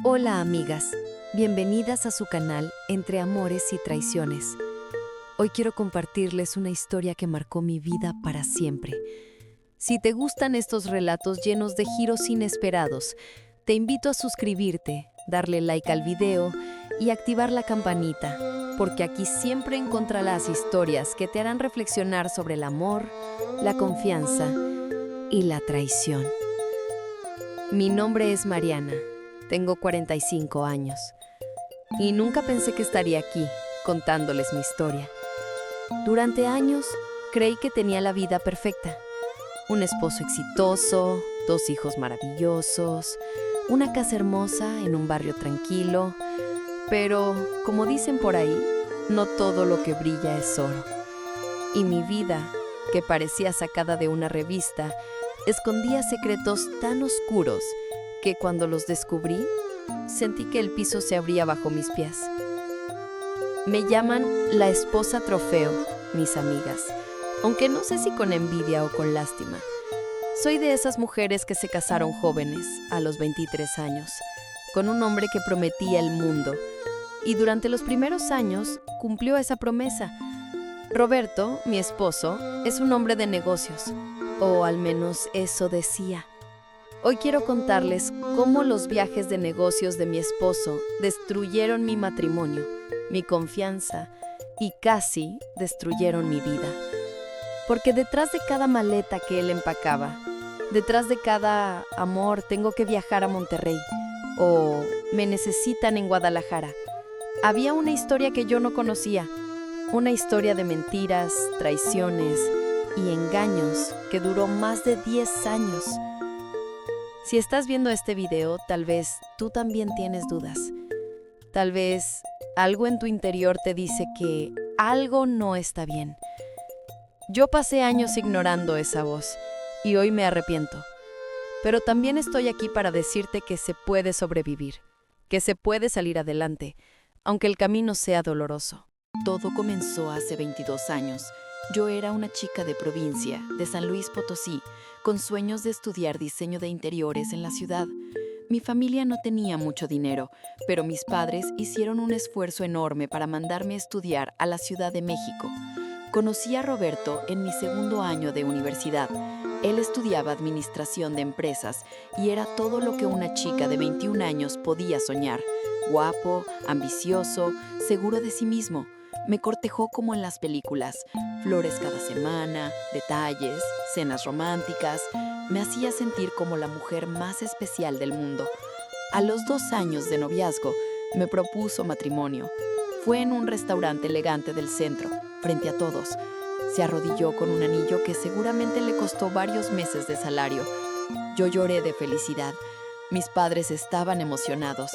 Hola amigas, bienvenidas a su canal Entre Amores y Traiciones. Hoy quiero compartirles una historia que marcó mi vida para siempre. Si te gustan estos relatos llenos de giros inesperados, te invito a suscribirte, darle like al video y activar la campanita, porque aquí siempre encontrarás historias que te harán reflexionar sobre el amor, la confianza y la traición. Mi nombre es Mariana. Tengo 45 años y nunca pensé que estaría aquí contándoles mi historia. Durante años creí que tenía la vida perfecta. Un esposo exitoso, 2 hijos maravillosos, una casa hermosa en un barrio tranquilo. Pero, como dicen por ahí, no todo lo que brilla es oro. Y mi vida, que parecía sacada de una revista, escondía secretos tan oscuros que cuando los descubrí, sentí que el piso se abría bajo mis pies. Me llaman la esposa trofeo, mis amigas, aunque no sé si con envidia o con lástima. Soy de esas mujeres que se casaron jóvenes, a los 23 años, con un hombre que prometía el mundo, y durante los primeros años cumplió esa promesa. Roberto, mi esposo, es un hombre de negocios, o al menos eso decía. Hoy quiero contarles cómo los viajes de negocios de mi esposo destruyeron mi matrimonio, mi confianza y casi destruyeron mi vida. Porque detrás de cada maleta que él empacaba, detrás de cada amor tengo que viajar a Monterrey o me necesitan en Guadalajara, había una historia que yo no conocía, una historia de mentiras, traiciones y engaños que duró más de 10 años. Si estás viendo este video, tal vez tú también tienes dudas. Tal vez algo en tu interior te dice que algo no está bien. Yo pasé años ignorando esa voz y hoy me arrepiento. Pero también estoy aquí para decirte que se puede sobrevivir, que se puede salir adelante, aunque el camino sea doloroso. Todo comenzó hace 22 años. Yo era una chica de provincia, de San Luis Potosí, con sueños de estudiar diseño de interiores en la ciudad. Mi familia no tenía mucho dinero, pero mis padres hicieron un esfuerzo enorme para mandarme a estudiar a la Ciudad de México. Conocí a Roberto en mi segundo año de universidad. Él estudiaba administración de empresas y era todo lo que una chica de 21 años podía soñar. Guapo, ambicioso, seguro de sí mismo. Me cortejó como en las películas, flores cada semana, detalles, cenas románticas. Me hacía sentir como la mujer más especial del mundo. A los 2 años de noviazgo, me propuso matrimonio. Fue en un restaurante elegante del centro, frente a todos. Se arrodilló con un anillo que seguramente le costó varios meses de salario. Yo lloré de felicidad. Mis padres estaban emocionados.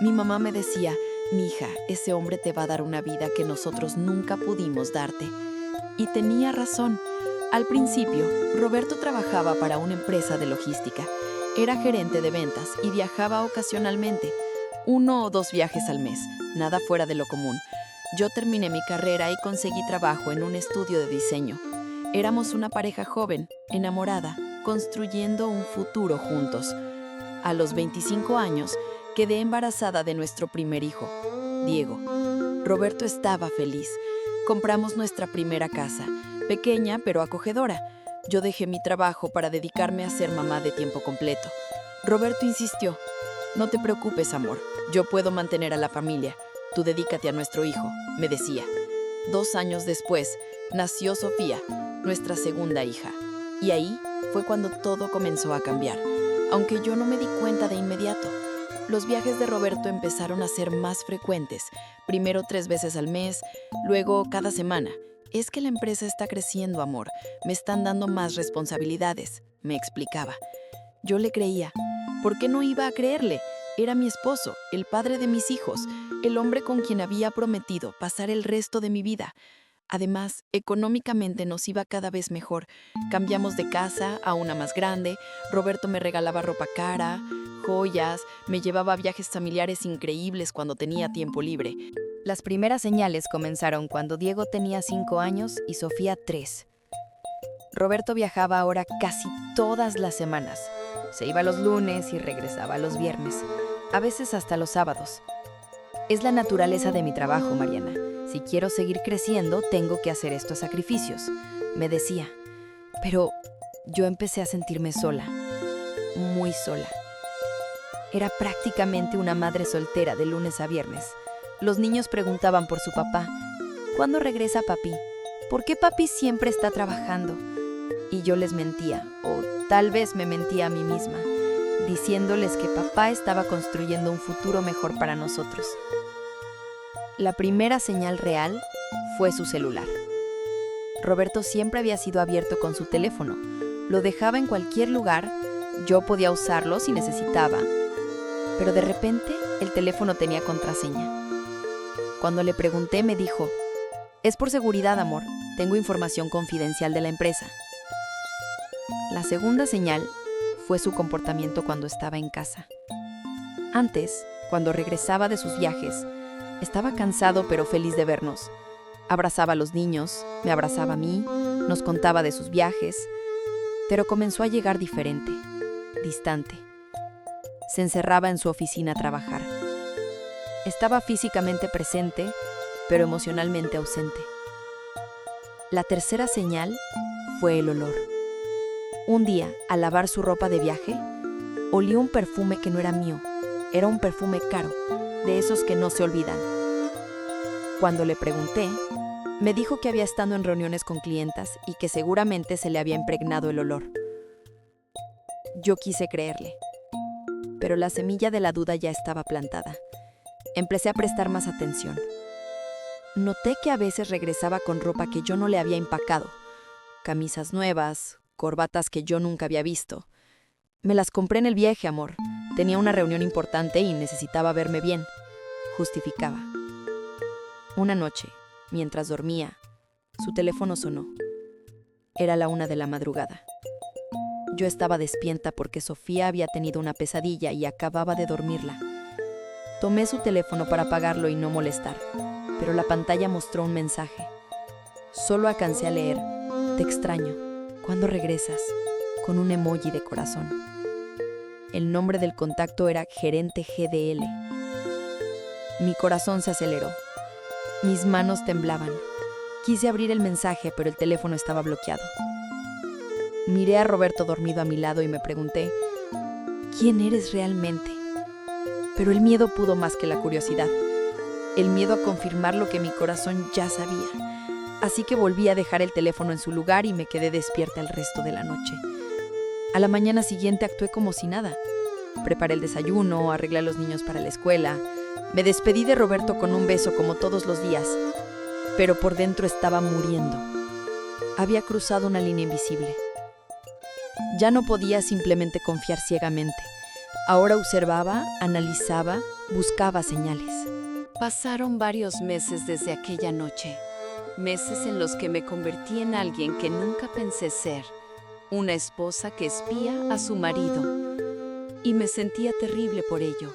Mi mamá me decía: «Mija, ese hombre te va a dar una vida que nosotros nunca pudimos darte». Y tenía razón. Al principio, Roberto trabajaba para una empresa de logística. Era gerente de ventas y viajaba ocasionalmente, 1 o 2 viajes al mes, nada fuera de lo común. Yo terminé mi carrera y conseguí trabajo en un estudio de diseño. Éramos una pareja joven, enamorada, construyendo un futuro juntos. A los 25 años, quedé embarazada de nuestro primer hijo, Diego. Roberto estaba feliz. Compramos nuestra primera casa, pequeña pero acogedora. Yo dejé mi trabajo para dedicarme a ser mamá de tiempo completo. Roberto insistió: «No te preocupes, amor, yo puedo mantener a la familia. Tú dedícate a nuestro hijo», me decía. 2 años después, nació Sofía, nuestra segunda hija. Y ahí fue cuando todo comenzó a cambiar, aunque yo no me di cuenta de inmediato. Los viajes de Roberto empezaron a ser más frecuentes, primero 3 veces al mes, luego cada semana. «Es que la empresa está creciendo, amor, me están dando más responsabilidades», me explicaba. Yo le creía. ¿Por qué no iba a creerle? Era mi esposo, el padre de mis hijos, el hombre con quien había prometido pasar el resto de mi vida. Además, económicamente nos iba cada vez mejor. Cambiamos de casa a una más grande, Roberto me regalaba ropa cara, joyas, me llevaba a viajes familiares increíbles cuando tenía tiempo libre. Las primeras señales comenzaron cuando Diego tenía 5 años y Sofía 3. Roberto viajaba ahora casi todas las semanas. Se iba los lunes y regresaba los viernes. a veces hasta los sábados. Es la naturaleza de mi trabajo, Mariana. Si quiero seguir creciendo, tengo que hacer estos sacrificios, me decía. Pero yo empecé a sentirme sola, muy sola. Era prácticamente una madre soltera de lunes a viernes. Los niños preguntaban por su papá. ¿Cuándo regresa papi? ¿Por qué papi siempre está trabajando? Y yo les mentía, o tal vez me mentía a mí misma, diciéndoles que papá estaba construyendo un futuro mejor para nosotros. La primera señal real fue su celular. Roberto siempre había sido abierto con su teléfono. Lo dejaba en cualquier lugar, yo podía usarlo si necesitaba, pero de repente el teléfono tenía contraseña. Cuando le pregunté, me dijo: «Es por seguridad, amor, tengo información confidencial de la empresa». La segunda señal fue su comportamiento cuando estaba en casa. Antes, cuando regresaba de sus viajes, estaba cansado pero feliz de vernos. Abrazaba a los niños, me abrazaba a mí, nos contaba de sus viajes, pero comenzó a llegar diferente, distante. Se encerraba en su oficina a trabajar. Estaba físicamente presente, pero emocionalmente ausente. La tercera señal fue el olor. Un día, al lavar su ropa de viaje, olí un perfume que no era mío. Era un perfume caro, de esos que no se olvidan. Cuando le pregunté, me dijo que había estado en reuniones con clientas y que seguramente se le había impregnado el olor. Yo quise creerle, pero la semilla de la duda ya estaba plantada. Empecé a prestar más atención. Noté que a veces regresaba con ropa que yo no le había empacado, camisas nuevas, corbatas que yo nunca había visto. Me las compré en el viaje, amor. Tenía una reunión importante y necesitaba verme bien, justificaba. Una noche, mientras dormía, su teléfono sonó. Era la 1 de la madrugada. Yo estaba despierta porque Sofía había tenido una pesadilla y acababa de dormirla. Tomé su teléfono para apagarlo y no molestar, pero la pantalla mostró un mensaje. Solo alcancé a leer: «Te extraño. ¿Cuándo regresas?», con un emoji de corazón. El nombre del contacto era Gerente GDL. Mi corazón se aceleró. Mis manos temblaban. Quise abrir el mensaje, pero el teléfono estaba bloqueado. Miré a Roberto dormido a mi lado y me pregunté: «¿Quién eres realmente?». Pero el miedo pudo más que la curiosidad. El miedo a confirmar lo que mi corazón ya sabía. Así que volví a dejar el teléfono en su lugar y me quedé despierta el resto de la noche. A la mañana siguiente actué como si nada. Preparé el desayuno, arreglé a los niños para la escuela. Me despedí de Roberto con un beso como todos los días, pero por dentro estaba muriendo. Había cruzado una línea invisible. Ya no podía simplemente confiar ciegamente. Ahora observaba, analizaba, buscaba señales. Pasaron varios meses desde aquella noche. Meses en los que me convertí en alguien que nunca pensé ser. Una esposa que espía a su marido. Y me sentía terrible por ello.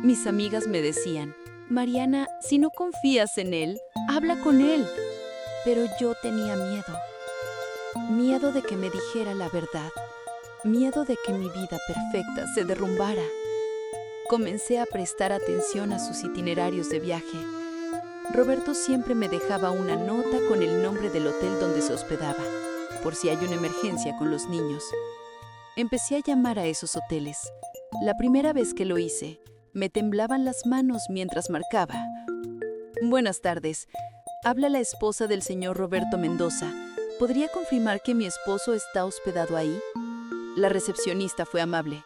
Mis amigas me decían: «Mariana, si no confías en él, habla con él». Pero yo tenía miedo. Miedo de que me dijera la verdad. Miedo de que mi vida perfecta se derrumbara. Comencé a prestar atención a sus itinerarios de viaje. Roberto siempre me dejaba una nota con el nombre del hotel donde se hospedaba, por si hay una emergencia con los niños. Empecé a llamar a esos hoteles. La primera vez que lo hice, me temblaban las manos mientras marcaba. «Buenas tardes. Habla la esposa del señor Roberto Mendoza. ¿Podría confirmar que mi esposo está hospedado ahí?». La recepcionista fue amable.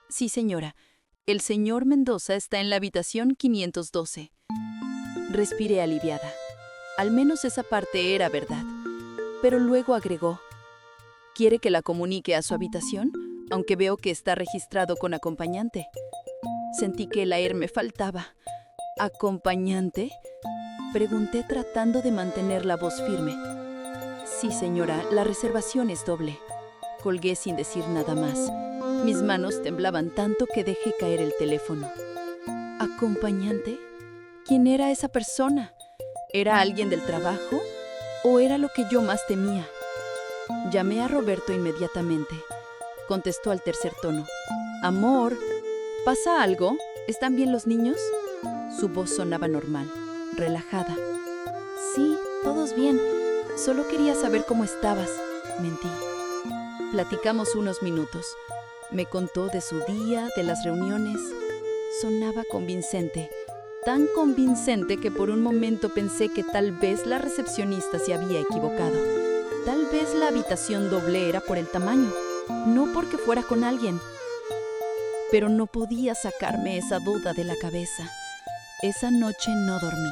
«Sí, señora. El señor Mendoza está en la habitación 512». Respiré aliviada. Al menos esa parte era verdad. Pero luego agregó: «¿Quiere que la comunique a su habitación? Aunque veo que está registrado con acompañante». Sentí que el aire me faltaba. «¿Acompañante?», pregunté tratando de mantener la voz firme. «Sí, señora, la reservación es doble». Colgué sin decir nada más. Mis manos temblaban tanto que dejé caer el teléfono. ¿Acompañante? ¿Quién era esa persona? ¿Era alguien del trabajo? ¿O era lo que yo más temía? Llamé a Roberto inmediatamente. Contestó al tercer tono: «Amor, ¿pasa algo?». ¿Están bien los niños? Su voz sonaba normal, relajada. Sí, todos bien. Solo quería saber cómo estabas. Mentí. Platicamos unos minutos. Me contó de su día, de las reuniones. Sonaba convincente. Tan convincente que por un momento pensé que tal vez la recepcionista se había equivocado. Tal vez la habitación doble era por el tamaño, no porque fuera con alguien. Pero no podía sacarme esa duda de la cabeza. Esa noche no dormí.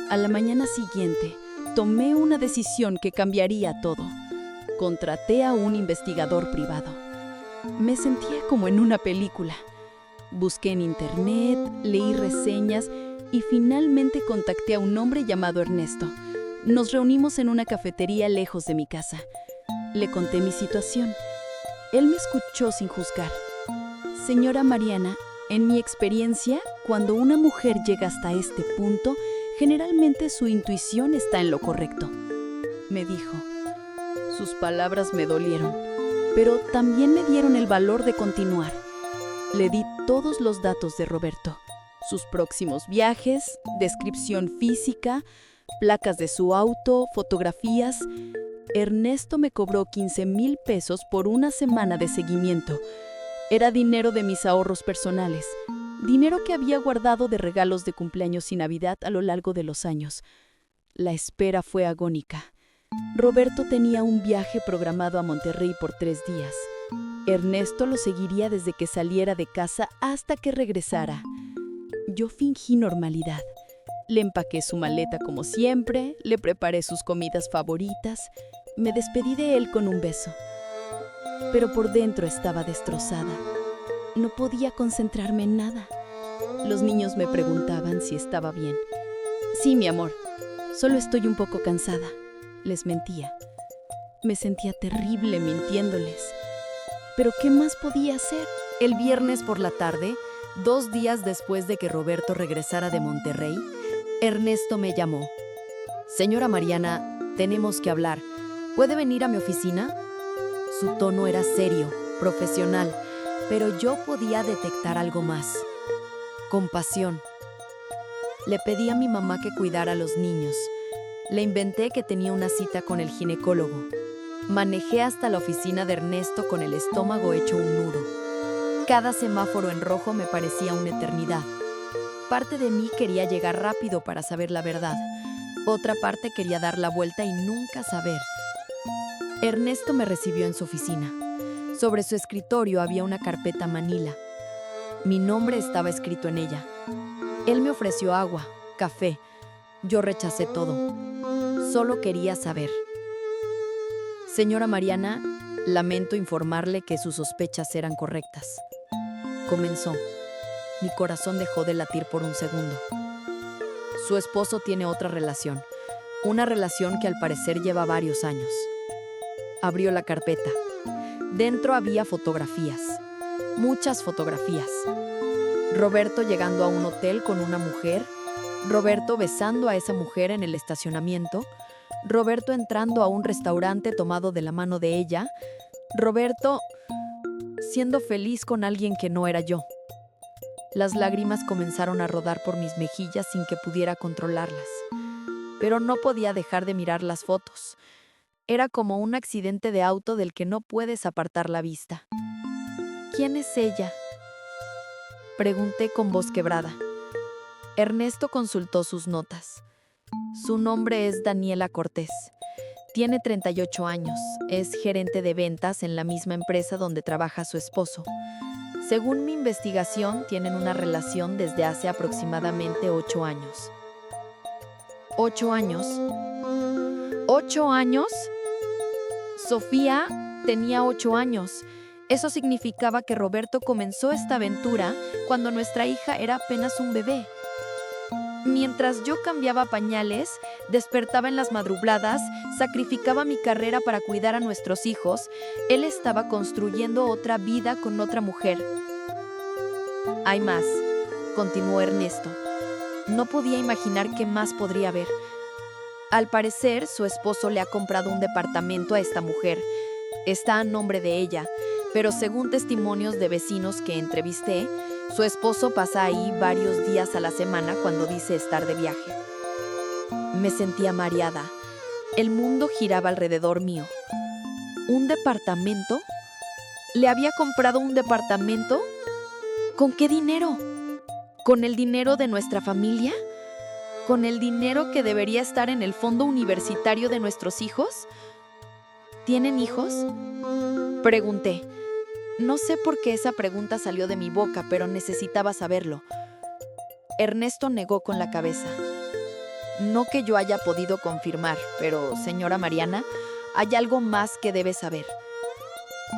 A la mañana siguiente, tomé una decisión que cambiaría todo. Contraté a un investigador privado. Me sentía como en una película. Busqué en internet, leí reseñas y finalmente contacté a un hombre llamado Ernesto. Nos reunimos en una cafetería lejos de mi casa. Le conté mi situación. Él me escuchó sin juzgar. Señora Mariana, en mi experiencia, cuando una mujer llega hasta este punto, generalmente su intuición está en lo correcto, me dijo. Sus palabras me dolieron, pero también me dieron el valor de continuar. Le di todos los datos de Roberto, sus próximos viajes, descripción física, placas de su auto, fotografías. Ernesto me cobró 15,000 pesos por una semana de seguimiento. Era dinero de mis ahorros personales, dinero que había guardado de regalos de cumpleaños y Navidad a lo largo de los años. La espera fue agónica. Roberto tenía un viaje programado a Monterrey por 3 días. Ernesto lo seguiría desde que saliera de casa hasta que regresara. Yo fingí normalidad. Le empaqué su maleta como siempre, le preparé sus comidas favoritas, me despedí de él con un beso. Pero por dentro estaba destrozada. No podía concentrarme en nada. Los niños me preguntaban si estaba bien. Sí, mi amor, solo estoy un poco cansada. Les mentía. Me sentía terrible mintiéndoles. ¿Pero qué más podía hacer? El viernes por la tarde, 2 días después de que Roberto regresara de Monterrey, Ernesto me llamó. Señora Mariana, tenemos que hablar. ¿Puede venir a mi oficina? Su tono era serio, profesional, pero yo podía detectar algo más. Compasión. Le pedí a mi mamá que cuidara a los niños. Le inventé que tenía una cita con el ginecólogo. Manejé hasta la oficina de Ernesto con el estómago hecho un nudo. Cada semáforo en rojo me parecía una eternidad. Parte de mí quería llegar rápido para saber la verdad. Otra parte quería dar la vuelta y nunca saber. Ernesto me recibió en su oficina. Sobre su escritorio había una carpeta manila. Mi nombre estaba escrito en ella. Él me ofreció agua, café. Yo rechacé todo. Solo quería saber. Señora Mariana, lamento informarle que sus sospechas eran correctas. Comenzó. Mi corazón dejó de latir por un segundo. Su esposo tiene otra relación. Una relación que al parecer lleva varios años. Abrió la carpeta. Dentro había fotografías. Muchas fotografías. Roberto llegando a un hotel con una mujer. Roberto besando a esa mujer en el estacionamiento. Roberto entrando a un restaurante tomado de la mano de ella. Roberto siendo feliz con alguien que no era yo. Las lágrimas comenzaron a rodar por mis mejillas sin que pudiera controlarlas. Pero no podía dejar de mirar las fotos. Era como un accidente de auto del que no puedes apartar la vista. ¿Quién es ella?, pregunté con voz quebrada. Ernesto consultó sus notas. Su nombre es Daniela Cortés. Tiene 38 años. Es gerente de ventas en la misma empresa donde trabaja su esposo. Según mi investigación, tienen una relación desde hace aproximadamente 8 años. ¿8 años? ¿8 años? Sofía tenía 8 años. Eso significaba que Roberto comenzó esta aventura cuando nuestra hija era apenas un bebé. Mientras yo cambiaba pañales, despertaba en las madrugadas, sacrificaba mi carrera para cuidar a nuestros hijos, él estaba construyendo otra vida con otra mujer. Hay más, continuó Ernesto. No podía imaginar qué más podría haber. Al parecer, su esposo le ha comprado un departamento a esta mujer. Está a nombre de ella, pero según testimonios de vecinos que entrevisté, Su esposo pasa ahí varios días a la semana cuando dice estar de viaje. Me sentía mareada. El mundo giraba alrededor mío. ¿Un departamento? ¿Le había comprado un departamento? ¿Con qué dinero? ¿Con el dinero de nuestra familia? ¿Con el dinero que debería estar en el fondo universitario de nuestros hijos? ¿Tienen hijos?, pregunté. No sé por qué esa pregunta salió de mi boca, pero necesitaba saberlo. Ernesto negó con la cabeza. No que yo haya podido confirmar, pero, señora Mariana, hay algo más que debe saber.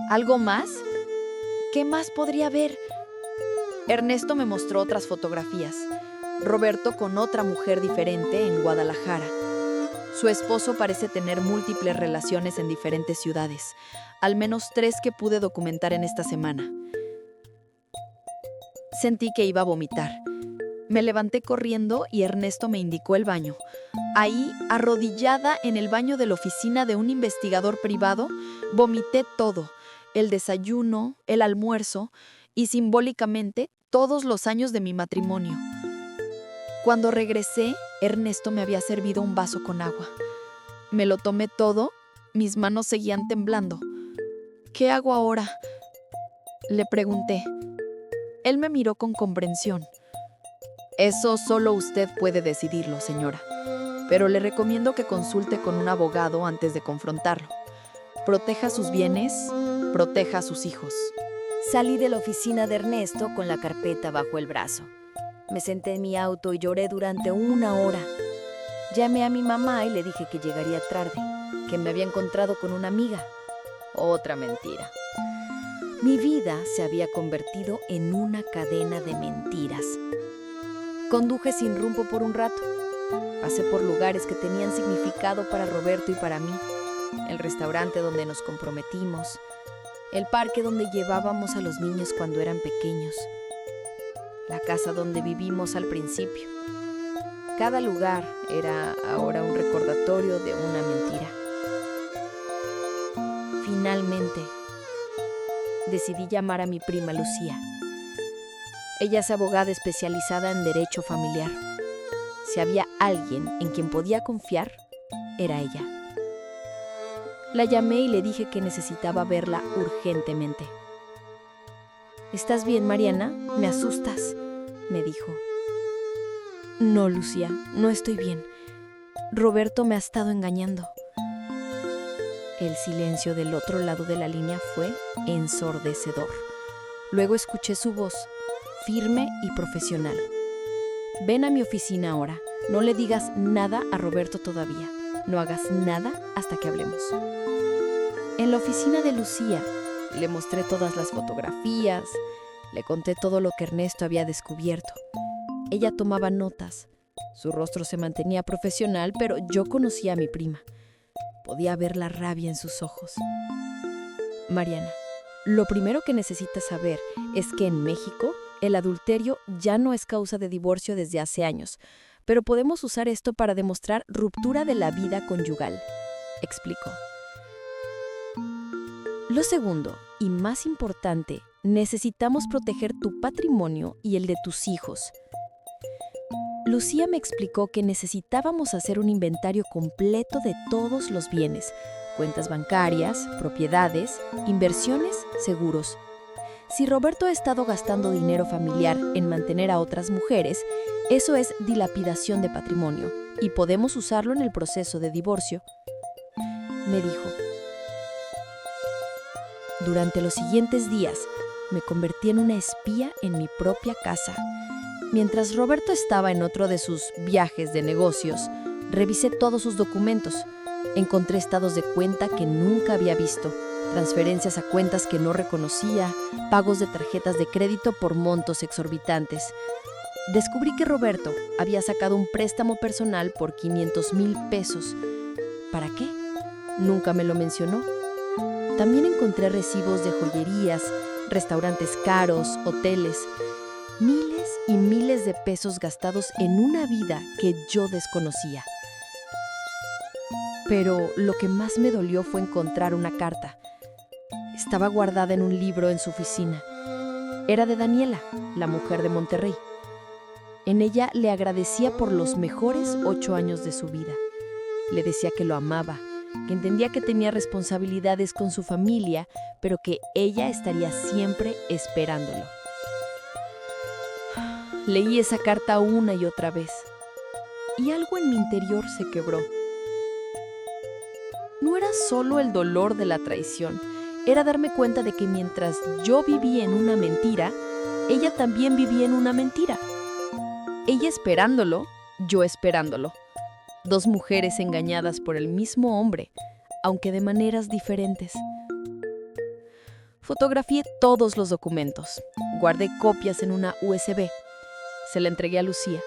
¿Algo más? ¿Qué más podría haber? Ernesto me mostró otras fotografías. Roberto con otra mujer diferente en Guadalajara. Su esposo parece tener múltiples relaciones en diferentes ciudades, al menos 3 que pude documentar en esta semana. Sentí que iba a vomitar. Me levanté corriendo y Ernesto me indicó el baño. Ahí, arrodillada en el baño de la oficina de un investigador privado, vomité todo: el desayuno, el almuerzo y, simbólicamente, todos los años de mi matrimonio. Cuando regresé, Ernesto me había servido un vaso con agua. Me lo tomé todo, mis manos seguían temblando. ¿Qué hago ahora?, le pregunté. Él me miró con comprensión. Eso solo usted puede decidirlo, señora, pero le recomiendo que consulte con un abogado antes de confrontarlo. Proteja sus bienes, proteja a sus hijos. Salí de la oficina de Ernesto con la carpeta bajo el brazo. Me senté en mi auto y lloré durante 1 hora. Llamé a mi mamá y le dije que llegaría tarde, que me había encontrado con una amiga. Otra mentira. Mi vida se había convertido en una cadena de mentiras. Conduje sin rumbo por un rato. Pasé por lugares que tenían significado para Roberto y para mí. El restaurante donde nos comprometimos. El parque donde llevábamos a los niños cuando eran pequeños. La casa donde vivimos al principio. Cada lugar era ahora un recordatorio de una mentira. Finalmente, decidí llamar a mi prima Lucía. Ella es abogada especializada en derecho familiar. Si había alguien en quien podía confiar, era ella. La llamé y le dije que necesitaba verla urgentemente. ¿Estás bien, Mariana? Me asustas, me dijo. No, Lucía, no estoy bien. Roberto me ha estado engañando. El silencio del otro lado de la línea fue ensordecedor. Luego escuché su voz, firme y profesional. Ven a mi oficina ahora. No le digas nada a Roberto todavía. No hagas nada hasta que hablemos. En la oficina de Lucía, le mostré todas las fotografías, le conté todo lo que Ernesto había descubierto. Ella tomaba notas. Su rostro se mantenía profesional, pero yo conocía a mi prima. Podía ver la rabia en sus ojos. Mariana, lo primero que necesitas saber es que en México el adulterio ya no es causa de divorcio desde hace años, pero podemos usar esto para demostrar ruptura de la vida conyugal, explicó. Lo segundo, y más importante, necesitamos proteger tu patrimonio y el de tus hijos. Lucía me explicó que necesitábamos hacer un inventario completo de todos los bienes, cuentas bancarias, propiedades, inversiones, seguros. Si Roberto ha estado gastando dinero familiar en mantener a otras mujeres, eso es dilapidación de patrimonio y podemos usarlo en el proceso de divorcio. Me dijo. Durante los siguientes días, me convertí en una espía en mi propia casa. Mientras Roberto estaba en otro de sus viajes de negocios, revisé todos sus documentos. Encontré estados de cuenta que nunca había visto, transferencias a cuentas que no reconocía, pagos de tarjetas de crédito por montos exorbitantes. Descubrí que Roberto había sacado un préstamo personal por 500,000 pesos. ¿Para qué? Nunca me lo mencionó. También encontré recibos de joyerías, restaurantes caros, hoteles. Miles y miles de pesos gastados en una vida que yo desconocía. Pero lo que más me dolió fue encontrar una carta. Estaba guardada en un libro en su oficina. Era de Daniela, la mujer de Monterrey. En ella le agradecía por los mejores 8 años de su vida. Le decía que lo amaba, que entendía que tenía responsabilidades con su familia, pero que ella estaría siempre esperándolo. Leí esa carta una y otra vez, y algo en mi interior se quebró. No era solo el dolor de la traición, era darme cuenta de que mientras yo vivía en una mentira, ella también vivía en una mentira. Ella esperándolo, yo esperándolo. 2 mujeres engañadas por el mismo hombre, aunque de maneras diferentes. Fotografié todos los documentos. Guardé copias en una USB. Se la entregué a Lucía.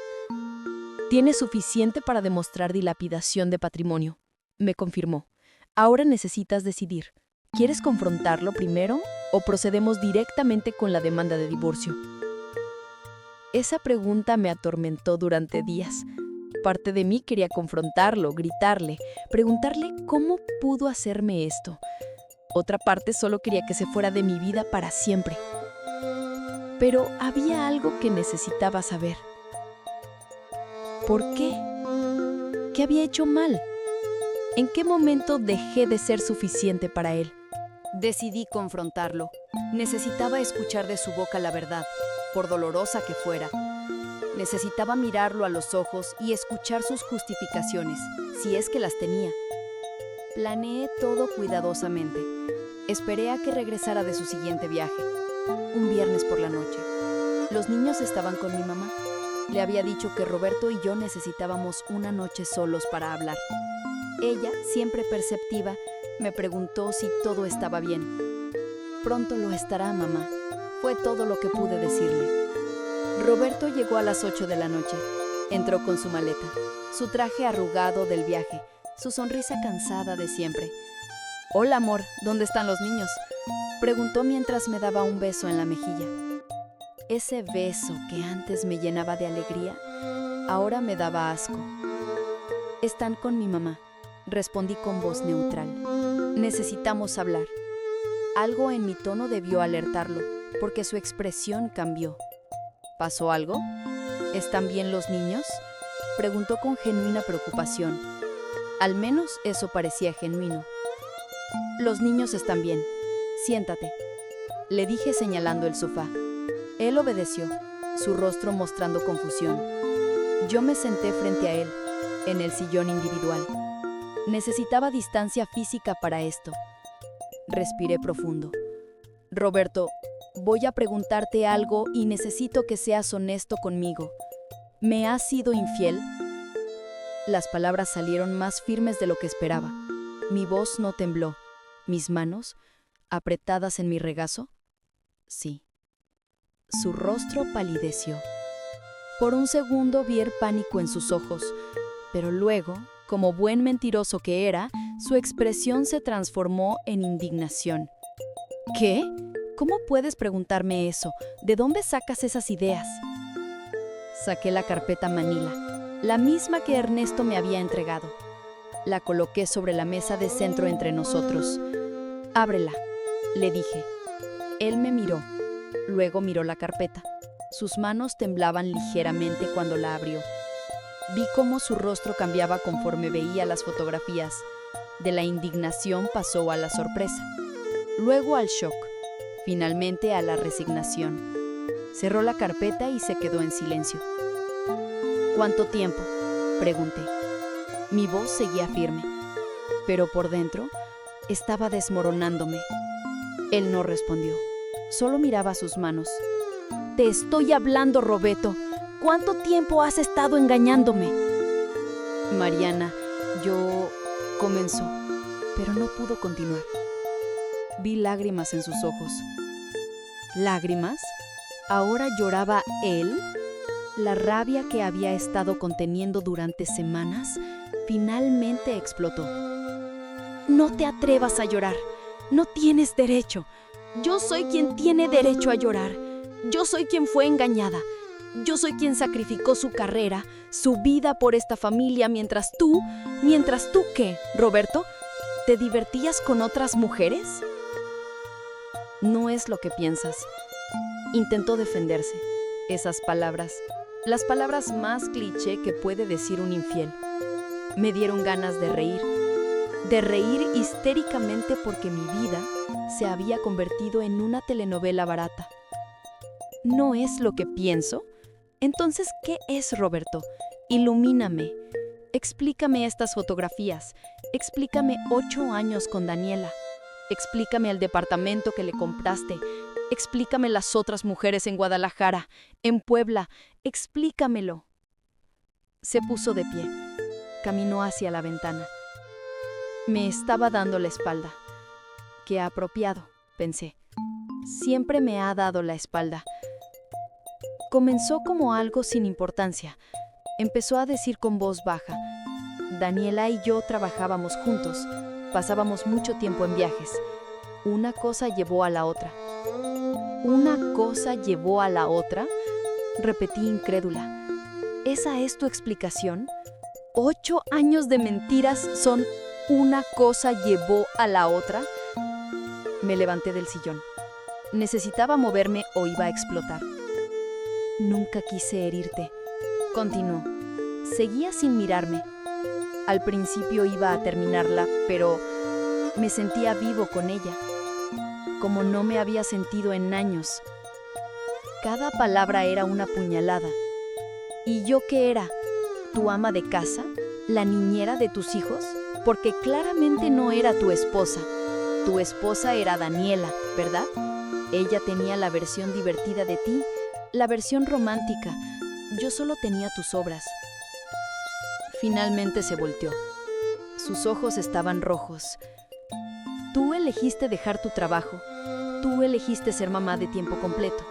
«Tiene suficiente para demostrar dilapidación de patrimonio», me confirmó. «Ahora necesitas decidir. ¿Quieres confrontarlo primero o procedemos directamente con la demanda de divorcio?» Esa pregunta me atormentó durante días. Parte de mí quería confrontarlo, gritarle, preguntarle cómo pudo hacerme esto. Otra parte solo quería que se fuera de mi vida para siempre. Pero había algo que necesitaba saber. ¿Por qué? ¿Qué había hecho mal? ¿En qué momento dejé de ser suficiente para él? Decidí confrontarlo. Necesitaba escuchar de su boca la verdad, por dolorosa que fuera. Necesitaba mirarlo a los ojos y escuchar sus justificaciones, si es que las tenía. Planeé todo cuidadosamente. Esperé a que regresara de su siguiente viaje, un viernes por la noche. Los niños estaban con mi mamá. Le había dicho que Roberto y yo necesitábamos una noche solos para hablar. Ella, siempre perceptiva, me preguntó si todo estaba bien. «Pronto lo estará, mamá», fue todo lo que pude decirle. Roberto llegó a las 8 de la noche. Entró con su maleta, su traje arrugado del viaje, su sonrisa cansada de siempre. «Hola, amor, ¿dónde están los niños?», preguntó mientras me daba un beso en la mejilla. Ese beso que antes me llenaba de alegría, ahora me daba asco. «Están con mi mamá», respondí con voz neutral. «Necesitamos hablar». Algo en mi tono debió alertarlo, porque su expresión cambió. «¿Pasó algo? ¿Están bien los niños?», preguntó con genuina preocupación. Al menos eso parecía genuino. «Los niños están bien. Siéntate», le dije señalando el sofá. Él obedeció, su rostro mostrando confusión. Yo me senté frente a él, en el sillón individual. Necesitaba distancia física para esto. Respiré profundo. «Roberto, voy a preguntarte algo y necesito que seas honesto conmigo. ¿Me has sido infiel?». Las palabras salieron más firmes de lo que esperaba. Mi voz no tembló. Mis manos, apretadas en mi regazo, sí. Su rostro palideció. Por un segundo vi el pánico en sus ojos, pero luego, como buen mentiroso que era, su expresión se transformó en indignación. «¿Qué? ¿Cómo puedes preguntarme eso? ¿De dónde sacas esas ideas?». Saqué la carpeta Manila, la misma que Ernesto me había entregado. La coloqué sobre la mesa de centro entre nosotros. «Ábrela», le dije. Él me miró, luego miró la carpeta. Sus manos temblaban ligeramente cuando la abrió. Vi cómo su rostro cambiaba conforme veía las fotografías. De la indignación pasó a la sorpresa, luego al shock, finalmente a la resignación. Cerró la carpeta y se quedó en silencio. «¿Cuánto tiempo?», pregunté. Mi voz seguía firme, pero por dentro estaba desmoronándome. Él no respondió, solo miraba sus manos. «Te estoy hablando, Roberto. ¿Cuánto tiempo has estado engañándome?». «Mariana, yo…», comenzó, pero no pudo continuar. Vi lágrimas en sus ojos. ¿Lágrimas? ¿Ahora lloraba él? La rabia que había estado conteniendo durante semanas finalmente explotó. «No te atrevas a llorar. No tienes derecho. Yo soy quien tiene derecho a llorar. Yo soy quien fue engañada. Yo soy quien sacrificó su carrera, su vida por esta familia mientras tú, ¿qué, Roberto? ¿Te divertías con otras mujeres?». «No es lo que piensas. Intentó defenderse. Esas palabras, las palabras más cliché que puede decir un infiel. Me dieron ganas de reír histéricamente porque mi vida se había convertido en una telenovela barata. ¿No es lo que pienso? Entonces, ¿qué es, Roberto? Ilumíname. Explícame estas fotografías. Explícame 8 años con Daniela. Explícame el departamento que le compraste. Explícame las otras mujeres en Guadalajara, en Puebla. Explícamelo. Se puso de pie. Caminó hacia la ventana. Me estaba dando la espalda. Qué apropiado, pensé. Siempre me ha dado la espalda. Comenzó como algo sin importancia. Empezó a decir con voz baja. Daniela y yo trabajábamos juntos. Pasábamos mucho tiempo en viajes. Una cosa llevó a la otra. ¿Una cosa llevó a la otra? Repetí incrédula. ¿Esa es tu explicación? 8 años de mentiras son una cosa llevó a la otra. Me levanté del sillón. Necesitaba moverme o iba a explotar. Nunca quise herirte. Continuó. Seguía sin mirarme. Al principio iba a terminarla, pero me sentía vivo con ella, como no me había sentido en años. Cada palabra era una puñalada. ¿Y yo qué era? ¿Tu ama de casa? ¿La niñera de tus hijos? Porque claramente no era tu esposa. Tu esposa era Daniela, ¿verdad? Ella tenía la versión divertida de ti, la versión romántica. Yo solo tenía tus obras. Finalmente se volteó. Sus ojos estaban rojos. Tú elegiste dejar tu trabajo. Tú elegiste ser mamá de tiempo completo.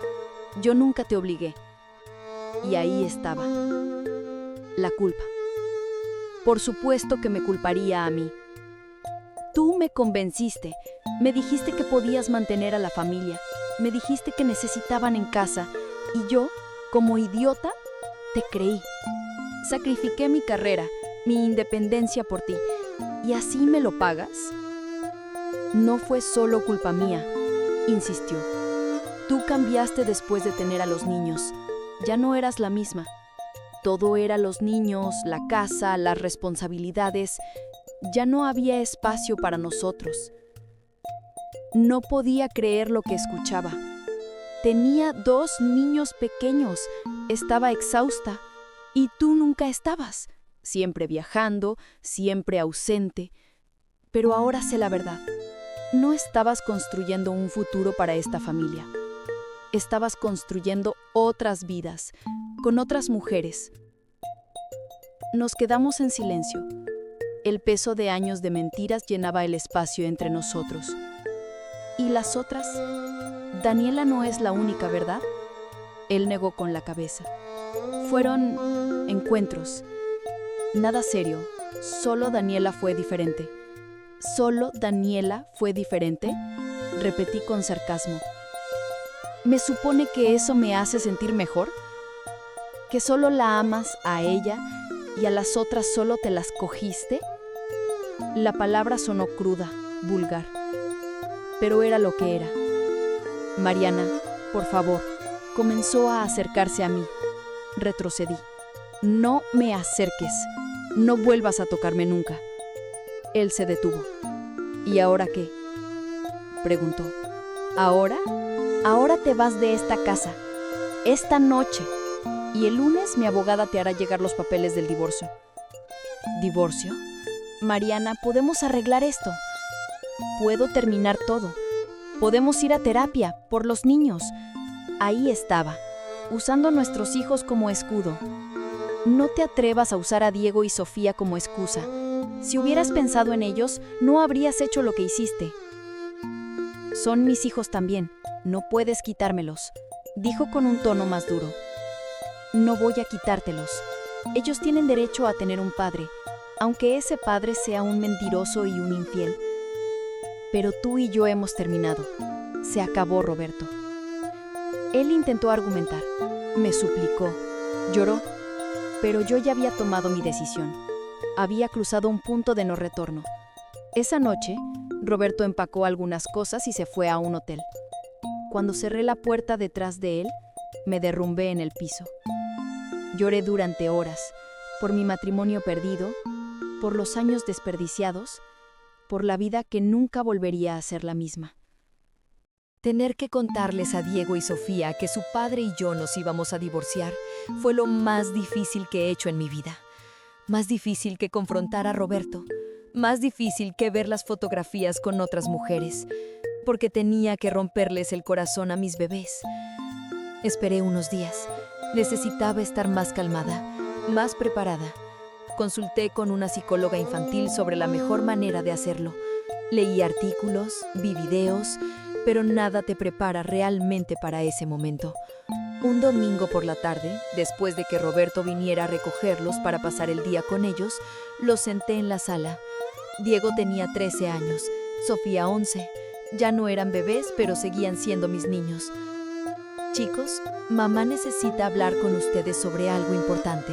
Yo nunca te obligué. Y ahí estaba. La culpa. Por supuesto que me culparía a mí. Tú me convenciste. Me dijiste que podías mantener a la familia. Me dijiste que necesitaban en casa. Y yo, como idiota, te creí. Sacrifiqué mi carrera, mi independencia por ti. ¿Y así me lo pagas? No fue solo culpa mía, insistió. Tú cambiaste después de tener a los niños. Ya no eras la misma. Todo era los niños, la casa, las responsabilidades. Ya no había espacio para nosotros. No podía creer lo que escuchaba. Tenía 2 niños pequeños. Estaba exhausta. Y tú nunca estabas. Siempre viajando, siempre ausente. Pero ahora sé la verdad. No estabas construyendo un futuro para esta familia. Estabas construyendo otras vidas, con otras mujeres. Nos quedamos en silencio. El peso de años de mentiras llenaba el espacio entre nosotros. ¿Y las otras? Daniela no es la única, ¿verdad? Él negó con la cabeza. Fueron encuentros. Nada serio. Solo Daniela fue diferente. ¿Solo Daniela fue diferente? Repetí con sarcasmo. ¿Me supone que eso me hace sentir mejor? ¿Que solo la amas a ella y a las otras solo te las cogiste? La palabra sonó cruda, vulgar, pero era lo que era. Mariana, por favor, comenzó a acercarse a mí. Retrocedí. No me acerques. No vuelvas a tocarme nunca. Él se detuvo. ¿Y ahora qué?, preguntó. ¿Ahora? Ahora te vas de esta casa. Esta noche. Y el lunes mi abogada te hará llegar los papeles del divorcio. ¿Divorcio? Mariana, podemos arreglar esto. Puedo terminar todo. Podemos ir a terapia, por los niños. Ahí estaba, usando a nuestros hijos como escudo. No te atrevas a usar a Diego y Sofía como excusa. Si hubieras pensado en ellos, no habrías hecho lo que hiciste. Son mis hijos también. No puedes quitármelos, dijo con un tono más duro. No voy a quitártelos. Ellos tienen derecho a tener un padre, aunque ese padre sea un mentiroso y un infiel. Pero tú y yo hemos terminado. Se acabó, Roberto. Él intentó argumentar. Me suplicó. Lloró. Pero yo ya había tomado mi decisión. Había cruzado un punto de no retorno. Esa noche, Roberto empacó algunas cosas y se fue a un hotel. cuando cerré la puerta detrás de él, me derrumbé en el piso. Lloré durante horas, por mi matrimonio perdido, por los años desperdiciados, por la vida que nunca volvería a ser la misma. Tener que contarles a Diego y Sofía que su padre y yo nos íbamos a divorciar fue lo más difícil que he hecho en mi vida. Más difícil que confrontar a Roberto. Más difícil que ver las fotografías con otras mujeres, porque tenía que romperles el corazón a mis bebés. Esperé unos días. Necesitaba estar más calmada, más preparada. Consulté con una psicóloga infantil sobre la mejor manera de hacerlo. Leí artículos, vi videos, pero nada te prepara realmente para ese momento. Un domingo por la tarde, después de que Roberto viniera a recogerlos para pasar el día con ellos, los senté en la sala. Diego tenía 13 años, Sofía 11. Ya no eran bebés, pero seguían siendo mis niños. Chicos, mamá necesita hablar con ustedes sobre algo importante.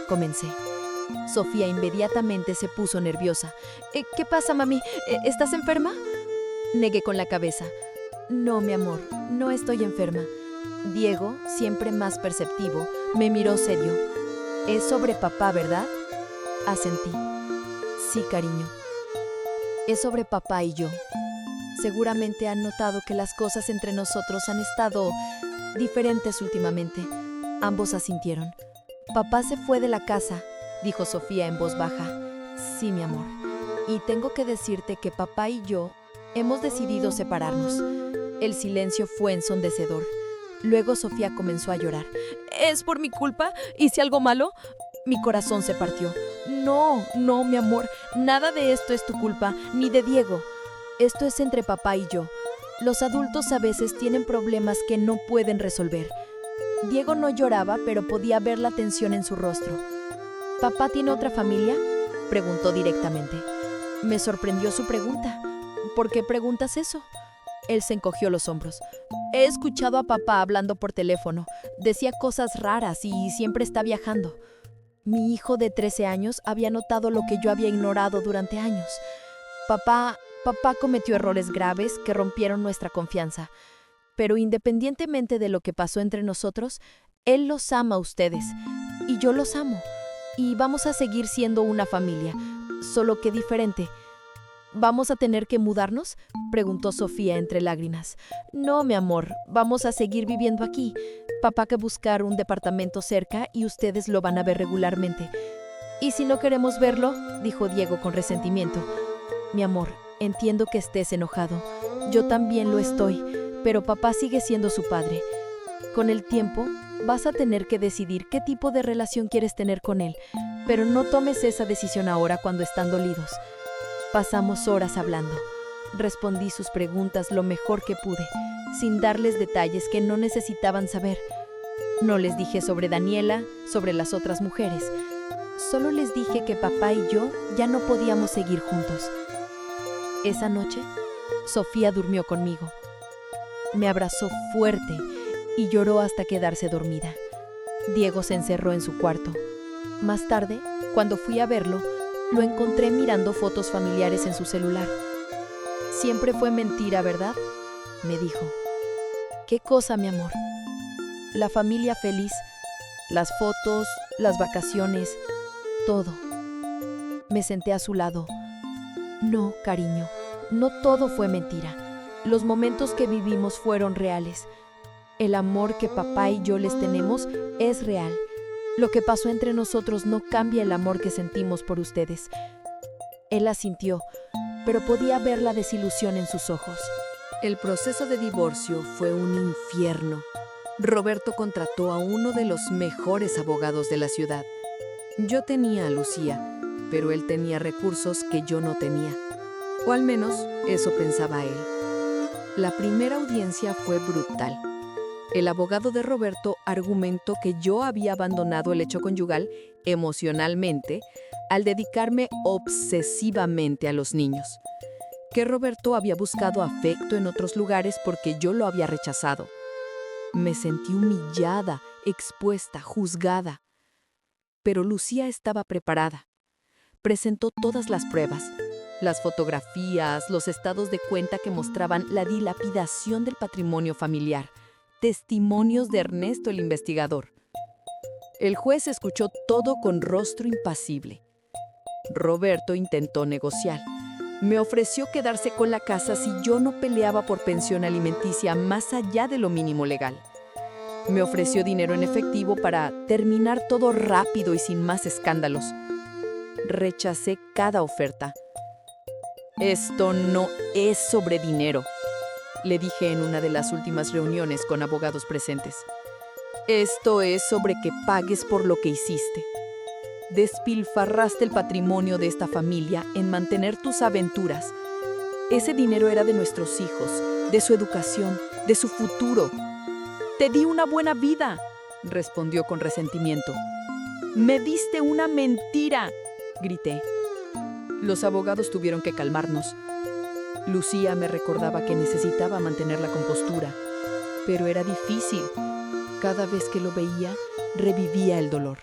Comencé. Sofía inmediatamente se puso nerviosa. ¿Qué pasa, mami? ¿Estás enferma? Negué con la cabeza. No, mi amor, no estoy enferma. Diego, siempre más perceptivo, me miró serio. Es sobre papá, ¿verdad? Asentí. Sí, cariño. Es sobre papá y yo. Seguramente han notado que las cosas entre nosotros han estado diferentes últimamente. Ambos asintieron. Papá se fue de la casa, dijo Sofía en voz baja. Sí, mi amor. Y tengo que decirte que papá y yo hemos decidido separarnos. El silencio fue ensordecedor. Luego Sofía comenzó a llorar. ¿Es por mi culpa? ¿Hice algo malo? Mi corazón se partió. No, mi amor. Nada de esto es tu culpa, ni de Diego. Esto es entre papá y yo. Los adultos a veces tienen problemas que no pueden resolver. Diego no lloraba, pero podía ver la tensión en su rostro. ¿Papá tiene otra familia?, preguntó directamente. Me sorprendió su pregunta. ¿Por qué preguntas eso? Él se encogió los hombros. He escuchado a papá hablando por teléfono. Decía cosas raras y siempre está viajando. Mi hijo de 13 años había notado lo que yo había ignorado durante años. Papá cometió errores graves que rompieron nuestra confianza. Pero independientemente de lo que pasó entre nosotros, él los ama a ustedes. Y yo los amo. Y vamos a seguir siendo una familia, solo que diferente. ¿Vamos a tener que mudarnos?, preguntó Sofía entre lágrimas. No, mi amor, vamos a seguir viviendo aquí. Papá que buscar un departamento cerca y ustedes lo van a ver regularmente. ¿Y si no queremos verlo?, dijo Diego con resentimiento. Mi amor, entiendo que estés enojado. Yo también lo estoy, pero papá sigue siendo su padre. Con el tiempo, vas a tener que decidir qué tipo de relación quieres tener con él, pero no tomes esa decisión ahora cuando están dolidos. Pasamos horas hablando. Respondí sus preguntas lo mejor que pude, sin darles detalles que no necesitaban saber. No les dije sobre Daniela, sobre las otras mujeres. Solo les dije que papá y yo ya no podíamos seguir juntos. Esa noche, Sofía durmió conmigo. Me abrazó fuerte y lloró hasta quedarse dormida. Diego se encerró en su cuarto. Más tarde, cuando fui a verlo, lo encontré mirando fotos familiares en su celular. Siempre fue mentira, ¿verdad?, me dijo. ¿Qué cosa, mi amor? La familia feliz, las fotos, las vacaciones, todo. Me senté a su lado. No, cariño, no todo fue mentira. Los momentos que vivimos fueron reales. El amor que papá y yo les tenemos es real. Lo que pasó entre nosotros no cambia el amor que sentimos por ustedes. Él asintió, pero podía ver la desilusión en sus ojos. El proceso de divorcio fue un infierno. Roberto contrató a uno de los mejores abogados de la ciudad. Yo tenía a Lucía, pero él tenía recursos que yo no tenía. O al menos eso pensaba él. La primera audiencia fue brutal. El abogado de Roberto argumentó que yo había abandonado el hecho conyugal emocionalmente al dedicarme obsesivamente a los niños, que Roberto había buscado afecto en otros lugares porque yo lo había rechazado. Me sentí humillada, expuesta, juzgada. Pero Lucía estaba preparada. Presentó todas las pruebas. Las fotografías, los estados de cuenta que mostraban la dilapidación del patrimonio familiar. Testimonios de Ernesto el investigador. El juez escuchó todo con rostro impasible. Roberto intentó negociar. Me ofreció quedarse con la casa si yo no peleaba por pensión alimenticia más allá de lo mínimo legal. Me ofreció dinero en efectivo para terminar todo rápido y sin más escándalos. Rechacé cada oferta. Esto no es sobre dinero, le dije en una de las últimas reuniones con abogados presentes. Esto es sobre que pagues por lo que hiciste. Despilfarraste el patrimonio de esta familia en mantener tus aventuras. Ese dinero era de nuestros hijos, de su educación, de su futuro. Te di una buena vida, respondió con resentimiento. Me diste una mentira, grité. Los abogados tuvieron que calmarnos. Lucía me recordaba que necesitaba mantener la compostura, pero era difícil. Cada vez que lo veía, revivía el dolor.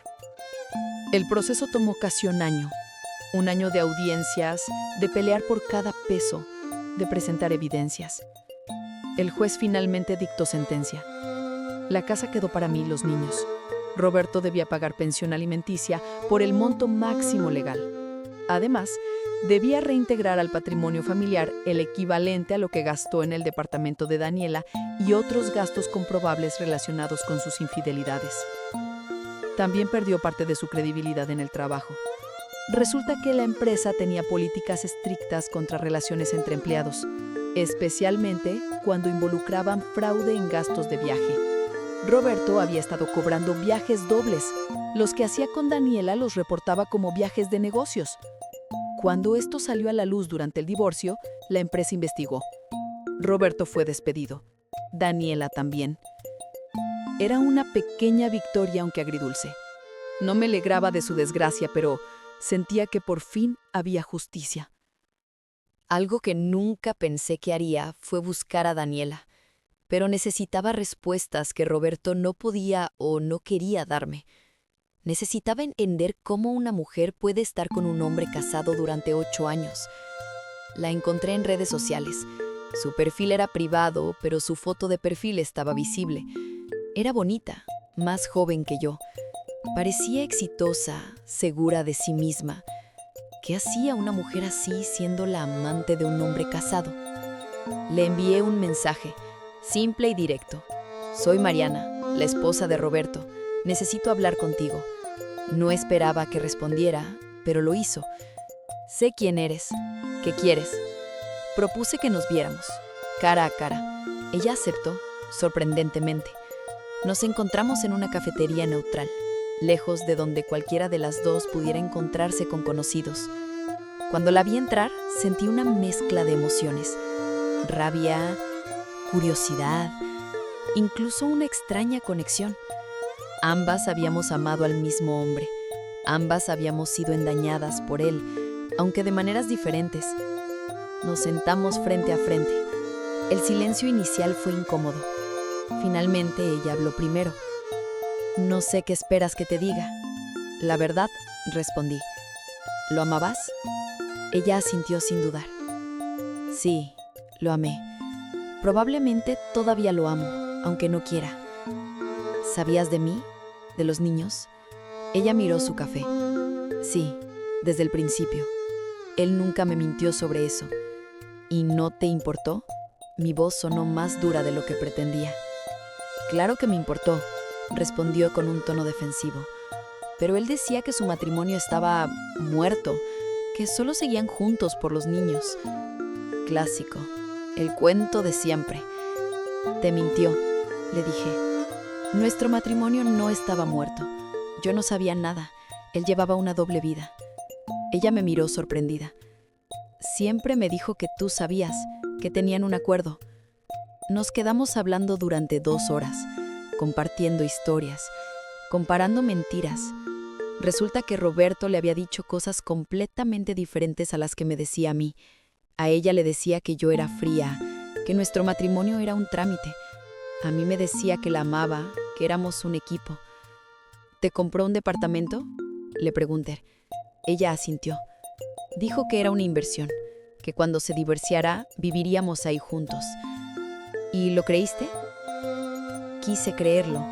El proceso tomó casi un año de audiencias, de pelear por cada peso, de presentar evidencias. El juez finalmente dictó sentencia. La casa quedó para mí y los niños. Roberto debía pagar pensión alimenticia por el monto máximo legal. Además, debía reintegrar al patrimonio familiar el equivalente a lo que gastó en el departamento de Daniela y otros gastos comprobables relacionados con sus infidelidades. También perdió parte de su credibilidad en el trabajo. Resulta que la empresa tenía políticas estrictas contra relaciones entre empleados, especialmente cuando involucraban fraude en gastos de viaje. Roberto había estado cobrando viajes dobles. Los que hacía con Daniela los reportaba como viajes de negocios. Cuando esto salió a la luz durante el divorcio, la empresa investigó. Roberto fue despedido. Daniela también. Era una pequeña victoria, aunque agridulce. No me alegraba de su desgracia, pero sentía que por fin había justicia. Algo que nunca pensé que haría fue buscar a Daniela, pero necesitaba respuestas que Roberto no podía o no quería darme. Necesitaba entender cómo una mujer puede estar con un hombre casado durante 8 años. La encontré en redes sociales. Su perfil era privado, pero su foto de perfil estaba visible. Era bonita, más joven que yo. Parecía exitosa, segura de sí misma. ¿Qué hacía una mujer así siendo la amante de un hombre casado? Le envié un mensaje, simple y directo. Soy Mariana, la esposa de Roberto. Necesito hablar contigo. No esperaba que respondiera, pero lo hizo. Sé quién eres, qué quieres. Propuse que nos viéramos, cara a cara. Ella aceptó, sorprendentemente. Nos encontramos en una cafetería neutral, lejos de donde cualquiera de las dos pudiera encontrarse con conocidos. Cuando la vi entrar, sentí una mezcla de emociones. Rabia, curiosidad, incluso una extraña conexión. Ambas habíamos amado al mismo hombre. Ambas habíamos sido engañadas por él, aunque de maneras diferentes. Nos sentamos frente a frente. El silencio inicial fue incómodo. Finalmente ella habló primero. No sé qué esperas que te diga. La verdad, respondí. ¿Lo amabas? Ella asintió sin dudar. Sí, lo amé. Probablemente todavía lo amo, aunque no quiera. ¿Sabías de mí? ¿De los niños? Ella miró su café. Sí, desde el principio. Él nunca me mintió sobre eso. ¿Y no te importó? Mi voz sonó más dura de lo que pretendía. Claro que me importó, respondió con un tono defensivo. Pero él decía que su matrimonio estaba muerto, que solo seguían juntos por los niños. Clásico, el cuento de siempre. Te mintió, le dije. Nuestro matrimonio no estaba muerto. Yo no sabía nada. Él llevaba una doble vida. Ella me miró sorprendida. Siempre me dijo que tú sabías, que tenían un acuerdo. Nos quedamos hablando durante 2 horas, compartiendo historias, comparando mentiras. Resulta que Roberto le había dicho cosas completamente diferentes a las que me decía a mí. A ella le decía que yo era fría, que nuestro matrimonio era un trámite. A mí me decía que la amaba, que éramos un equipo. ¿Te compró un departamento?, le pregunté. Ella asintió. Dijo que era una inversión. que cuando se divorciara viviríamos ahí juntos. ¿Y lo creíste? Quise creerlo.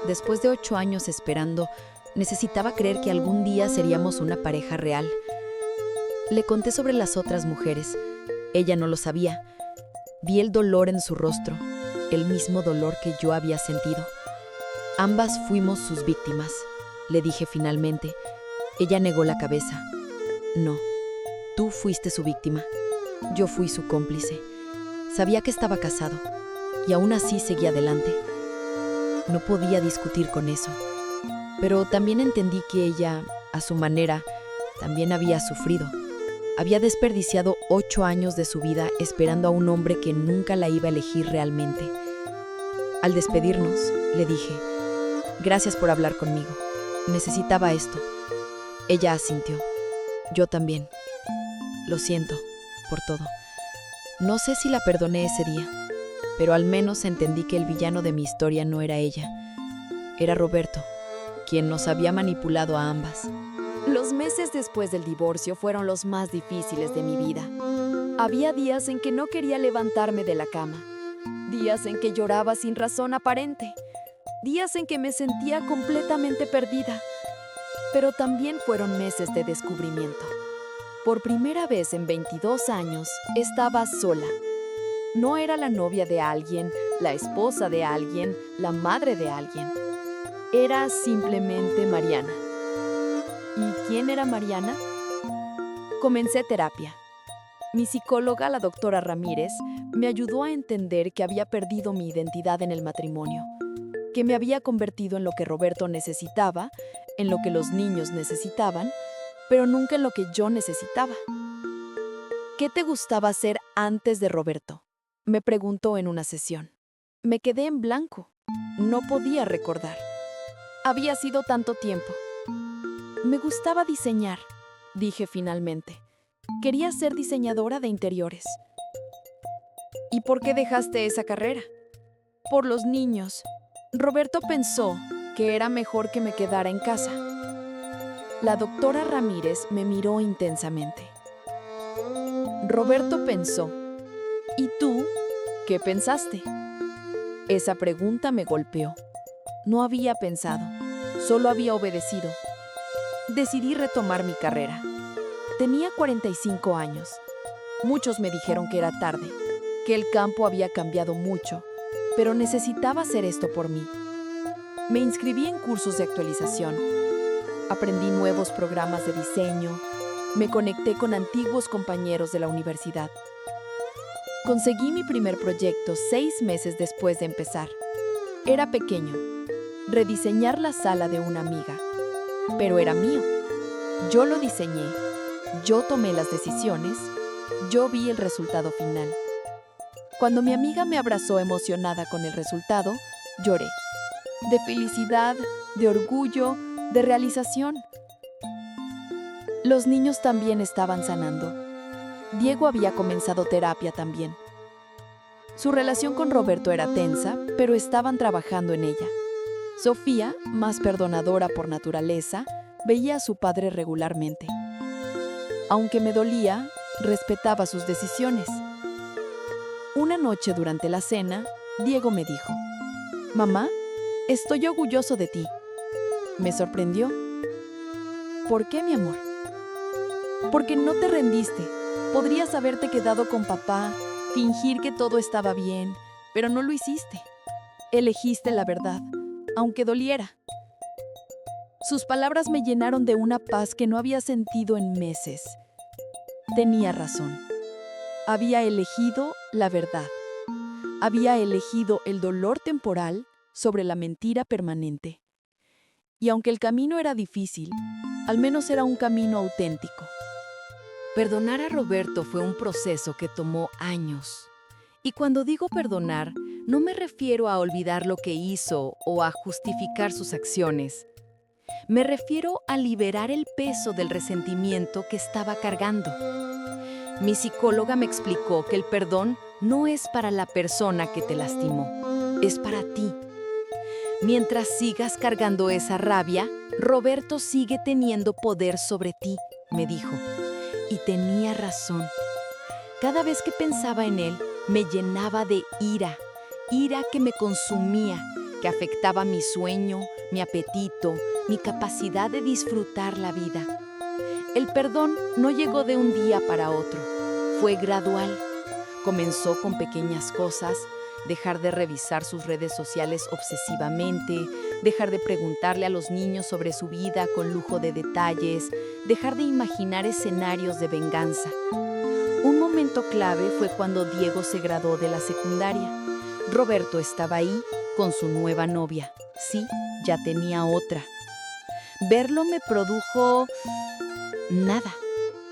Después de 8 años esperando, necesitaba creer que algún día seríamos una pareja real. Le conté sobre las otras mujeres. Ella no lo sabía. Vi el dolor en su rostro, el mismo dolor que yo había sentido. Ambas fuimos sus víctimas, le dije finalmente. Ella negó la cabeza. No, tú fuiste su víctima. Yo fui su cómplice. Sabía que estaba casado, y aún así seguía adelante. No podía discutir con eso. Pero también entendí que ella, a su manera, también había sufrido. Había desperdiciado 8 años de su vida esperando a un hombre que nunca la iba a elegir realmente. Al despedirnos, le dije, gracias por hablar conmigo. Necesitaba esto. Ella asintió. Yo también. Lo siento por todo. No sé si la perdoné ese día, pero al menos entendí que el villano de mi historia no era ella. Era Roberto, quien nos había manipulado a ambas. Los meses después del divorcio fueron los más difíciles de mi vida. Había días en que no quería levantarme de la cama, días en que lloraba sin razón aparente, días en que me sentía completamente perdida. Pero también fueron meses de descubrimiento. Por primera vez en 22 años, estaba sola. No era la novia de alguien, la esposa de alguien, la madre de alguien. Era simplemente Mariana. ¿Y quién era Mariana? Comencé terapia. Mi psicóloga, la doctora Ramírez, me ayudó a entender que había perdido mi identidad en el matrimonio, que me había convertido en lo que Roberto necesitaba, en lo que los niños necesitaban, pero nunca en lo que yo necesitaba. ¿Qué te gustaba hacer antes de Roberto?, me preguntó en una sesión. Me quedé en blanco. No podía recordar. Había sido tanto tiempo. Me gustaba diseñar, dije finalmente. Quería ser diseñadora de interiores. ¿Y por qué dejaste esa carrera? Por los niños. Roberto pensó que era mejor que me quedara en casa. La doctora Ramírez me miró intensamente. Roberto pensó. ¿Y tú qué pensaste? Esa pregunta me golpeó. No había pensado, solo había obedecido. Decidí retomar mi carrera. Tenía 45 años. Muchos me dijeron que era tarde, que el campo había cambiado mucho, pero necesitaba hacer esto por mí. Me inscribí en cursos de actualización. Aprendí nuevos programas de diseño. Me conecté con antiguos compañeros de la universidad. Conseguí mi primer proyecto 6 meses después de empezar. Era pequeño, rediseñar la sala de una amiga, pero era mío. Yo lo diseñé, yo tomé las decisiones, yo vi el resultado final. Cuando mi amiga me abrazó emocionada con el resultado, lloré. De felicidad, de orgullo, de realización. Los niños también estaban sanando. Diego había comenzado terapia también. Su relación con Roberto era tensa, pero estaban trabajando en ella. Sofía, más perdonadora por naturaleza, veía a su padre regularmente. Aunque me dolía, respetaba sus decisiones. Una noche durante la cena, Diego me dijo: «Mamá, estoy orgulloso de ti». Me sorprendió. ¿Por qué, mi amor? Porque no te rendiste. Podrías haberte quedado con papá, fingir que todo estaba bien, pero no lo hiciste. Elegiste la verdad, aunque doliera. Sus palabras me llenaron de una paz que no había sentido en meses. Tenía razón. Había elegido la verdad. Había elegido el dolor temporal sobre la mentira permanente. Y aunque el camino era difícil, al menos era un camino auténtico. Perdonar a Roberto fue un proceso que tomó años. Y cuando digo perdonar, no me refiero a olvidar lo que hizo o a justificar sus acciones. Me refiero a liberar el peso del resentimiento que estaba cargando. Mi psicóloga me explicó que el perdón no es para la persona que te lastimó, es para ti. Mientras sigas cargando esa rabia, Roberto sigue teniendo poder sobre ti, me dijo. Y tenía razón. Cada vez que pensaba en él, me llenaba de ira que me consumía, que afectaba mi sueño, mi apetito, mi capacidad de disfrutar la vida. El perdón no llegó de un día para otro, fue gradual. Comenzó con pequeñas cosas, dejar de revisar sus redes sociales obsesivamente, dejar de preguntarle a los niños sobre su vida con lujo de detalles, dejar de imaginar escenarios de venganza. Un momento clave fue cuando Diego se graduó de la secundaria. Roberto estaba ahí con su nueva novia. Sí, ya tenía otra. Verlo me produjo nada.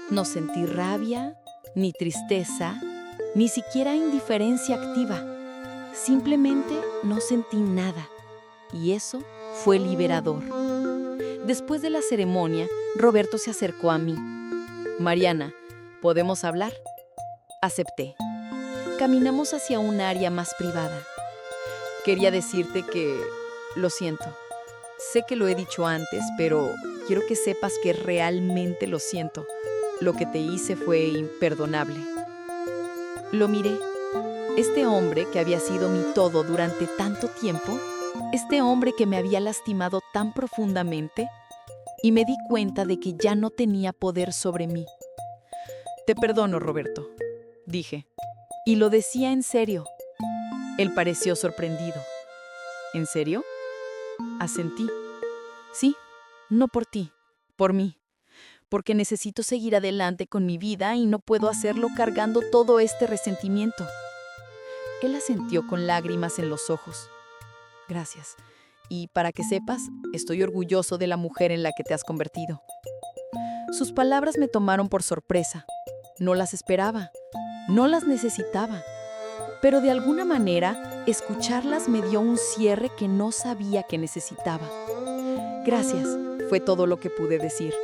No sentí rabia, ni tristeza, ni siquiera indiferencia activa. Simplemente no sentí nada. Y eso fue liberador. Después de la ceremonia, Roberto se acercó a mí. Mariana, ¿podemos hablar? Acepté. Caminamos hacia un área más privada. Quería decirte que lo siento. Sé que lo he dicho antes, pero quiero que sepas que realmente lo siento. Lo que te hice fue imperdonable. Lo miré. Este hombre que había sido mi todo durante tanto tiempo, este hombre que me había lastimado tan profundamente, y me di cuenta de que ya no tenía poder sobre mí. Te perdono, Roberto, dije. Y lo decía en serio. Él pareció sorprendido. ¿En serio? Asentí. Sí, no por ti, por mí. Porque necesito seguir adelante con mi vida y no puedo hacerlo cargando todo este resentimiento. Él asintió con lágrimas en los ojos. Gracias. Y para que sepas, estoy orgulloso de la mujer en la que te has convertido. Sus palabras me tomaron por sorpresa. No las esperaba. No las necesitaba, pero de alguna manera, escucharlas me dio un cierre que no sabía que necesitaba. Gracias, fue todo lo que pude decir.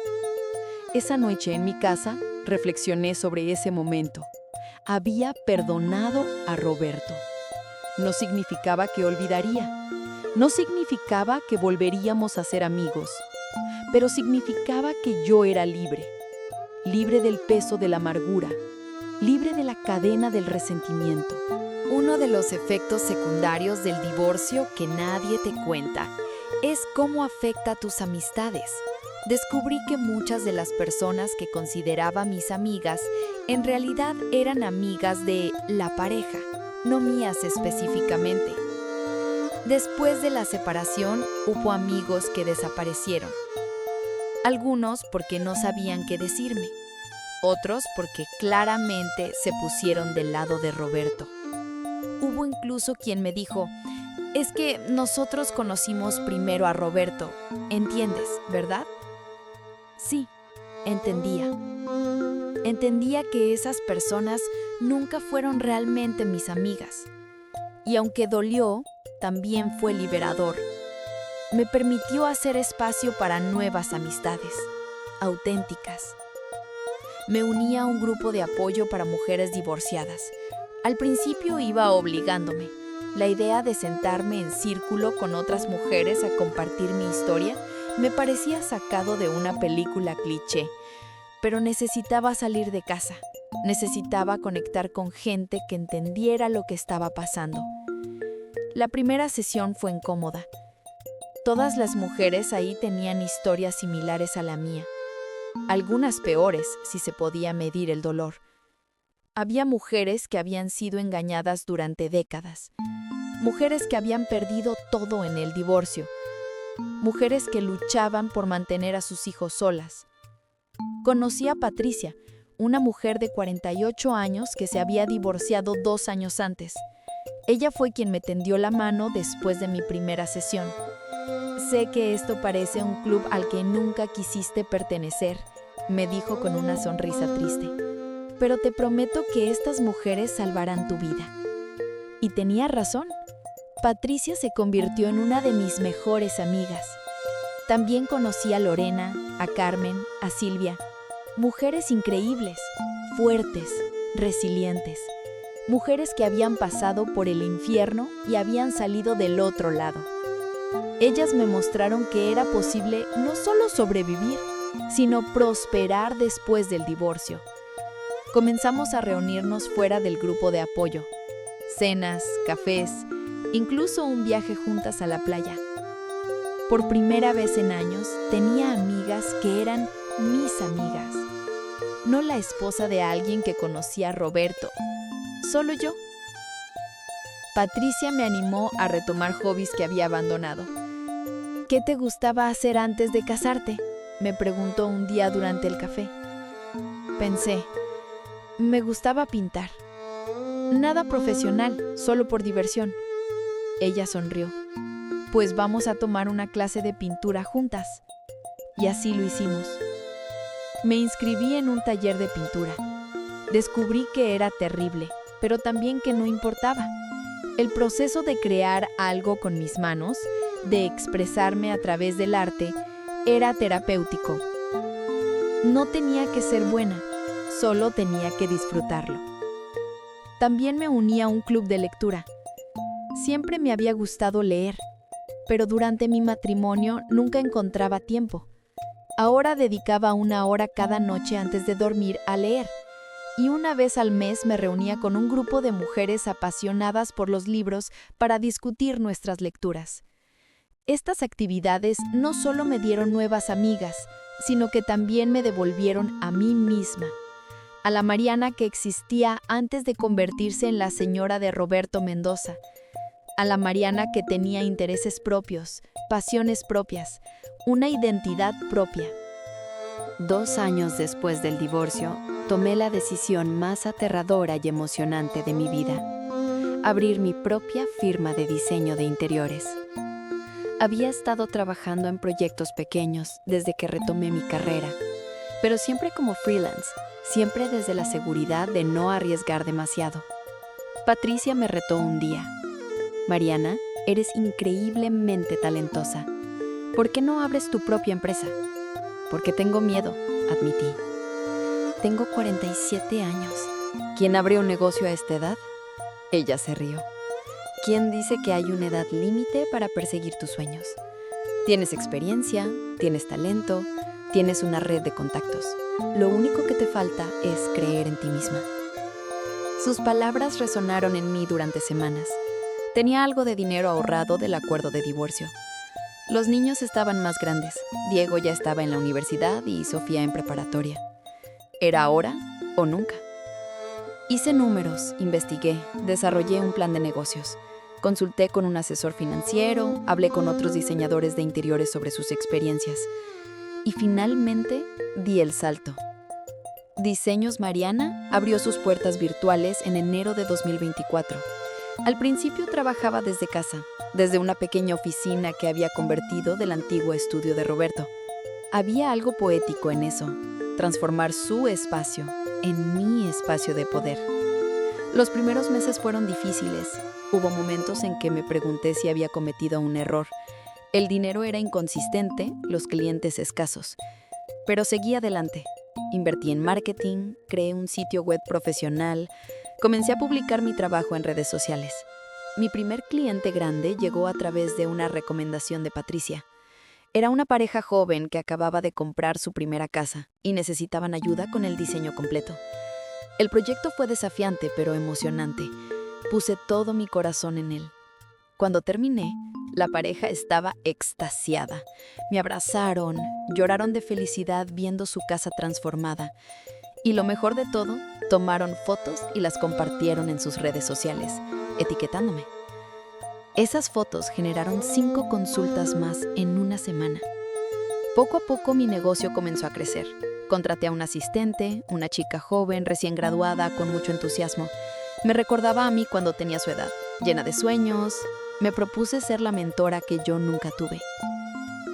Esa noche en mi casa, reflexioné sobre ese momento. Había perdonado a Roberto. No significaba que olvidaría. No significaba que volveríamos a ser amigos. Pero significaba que yo era libre. Libre del peso de la amargura. Libre de la cadena del resentimiento. Uno de los efectos secundarios del divorcio que nadie te cuenta es cómo afecta a tus amistades. Descubrí que muchas de las personas que consideraba mis amigas en realidad eran amigas de la pareja, no mías específicamente. Después de la separación, hubo amigos que desaparecieron. Algunos porque no sabían qué decirme. Otros porque claramente se pusieron del lado de Roberto. Hubo incluso quien me dijo, es que nosotros conocimos primero a Roberto, ¿entiendes, verdad? Sí, entendía. Entendía que esas personas nunca fueron realmente mis amigas. Y aunque dolió, también fue liberador. Me permitió hacer espacio para nuevas amistades, auténticas. Me uní a un grupo de apoyo para mujeres divorciadas. Al principio iba obligándome. La idea de sentarme en círculo con otras mujeres a compartir mi historia me parecía sacado de una película cliché, pero necesitaba salir de casa. Necesitaba conectar con gente que entendiera lo que estaba pasando. La primera sesión fue incómoda. Todas las mujeres ahí tenían historias similares a la mía. Algunas peores, si se podía medir el dolor. Había mujeres que habían sido engañadas durante décadas. Mujeres que habían perdido todo en el divorcio. Mujeres que luchaban por mantener a sus hijos solas. Conocí a Patricia, una mujer de 48 años que se había divorciado 2 años antes. Ella fue quien me tendió la mano después de mi primera sesión. Sé que esto parece un club al que nunca quisiste pertenecer, me dijo con una sonrisa triste. Pero te prometo que estas mujeres salvarán tu vida. Y tenía razón. Patricia se convirtió en una de mis mejores amigas. También conocí a Lorena, a Carmen, a Silvia. Mujeres increíbles, fuertes, resilientes. Mujeres que habían pasado por el infierno y habían salido del otro lado. Ellas me mostraron que era posible no solo sobrevivir, sino prosperar después del divorcio. Comenzamos a reunirnos fuera del grupo de apoyo. Cenas, cafés, incluso un viaje juntas a la playa. Por primera vez en años, tenía amigas que eran mis amigas. No la esposa de alguien que conocía a Roberto, solo yo. Patricia me animó a retomar hobbies que había abandonado. ¿Qué te gustaba hacer antes de casarte?, me preguntó un día durante el café. Pensé, me gustaba pintar. Nada profesional, solo por diversión. Ella sonrió. Pues vamos a tomar una clase de pintura juntas. Y así lo hicimos. Me inscribí en un taller de pintura. Descubrí que era terrible, pero también que no importaba. El proceso de crear algo con mis manos, de expresarme a través del arte, era terapéutico. No tenía que ser buena, solo tenía que disfrutarlo. También me uní a un club de lectura. Siempre me había gustado leer, pero durante mi matrimonio nunca encontraba tiempo. Ahora dedicaba 1 hora cada noche antes de dormir a leer, y una vez al mes me reunía con un grupo de mujeres apasionadas por los libros para discutir nuestras lecturas. Estas actividades no solo me dieron nuevas amigas, sino que también me devolvieron a mí misma, a la Mariana que existía antes de convertirse en la señora de Roberto Mendoza, a la Mariana que tenía intereses propios, pasiones propias, una identidad propia. 2 años después del divorcio, tomé la decisión más aterradora y emocionante de mi vida: abrir mi propia firma de diseño de interiores. Había estado trabajando en proyectos pequeños desde que retomé mi carrera, pero siempre como freelance, siempre desde la seguridad de no arriesgar demasiado. Patricia me retó un día: Mariana, eres increíblemente talentosa. ¿Por qué no abres tu propia empresa? Porque tengo miedo, admití. Tengo 47 años. ¿Quién abre un negocio a esta edad? Ella se rió. ¿Quién dice que hay una edad límite para perseguir tus sueños? Tienes experiencia, tienes talento, tienes una red de contactos. Lo único que te falta es creer en ti misma. Sus palabras resonaron en mí durante semanas. Tenía algo de dinero ahorrado del acuerdo de divorcio. Los niños estaban más grandes. Diego ya estaba en la universidad y Sofía en preparatoria. ¿Era ahora o nunca? Hice números, investigué, desarrollé un plan de negocios. Consulté con un asesor financiero, hablé con otros diseñadores de interiores sobre sus experiencias. Y finalmente di el salto. Diseños Mariana abrió sus puertas virtuales en enero de 2024. Al principio trabajaba desde casa, desde una pequeña oficina que había convertido del antiguo estudio de Roberto. Había algo poético en eso, transformar su espacio en mi espacio de poder. Los primeros meses fueron difíciles. Hubo momentos en que me pregunté si había cometido un error. El dinero era inconsistente, los clientes escasos. Pero seguí adelante. Invertí en marketing, creé un sitio web profesional, comencé a publicar mi trabajo en redes sociales. Mi primer cliente grande llegó a través de una recomendación de Patricia. Era una pareja joven que acababa de comprar su primera casa y necesitaban ayuda con el diseño completo. El proyecto fue desafiante pero emocionante. Puse todo mi corazón en él. Cuando terminé, la pareja estaba extasiada. Me abrazaron, lloraron de felicidad viendo su casa transformada. Y lo mejor de todo, tomaron fotos y las compartieron en sus redes sociales, etiquetándome. Esas fotos generaron 5 consultas más en una semana. Poco a poco mi negocio comenzó a crecer. Contraté a un asistente, una chica joven, recién graduada, con mucho entusiasmo. Me recordaba a mí cuando tenía su edad, llena de sueños. Me propuse ser la mentora que yo nunca tuve.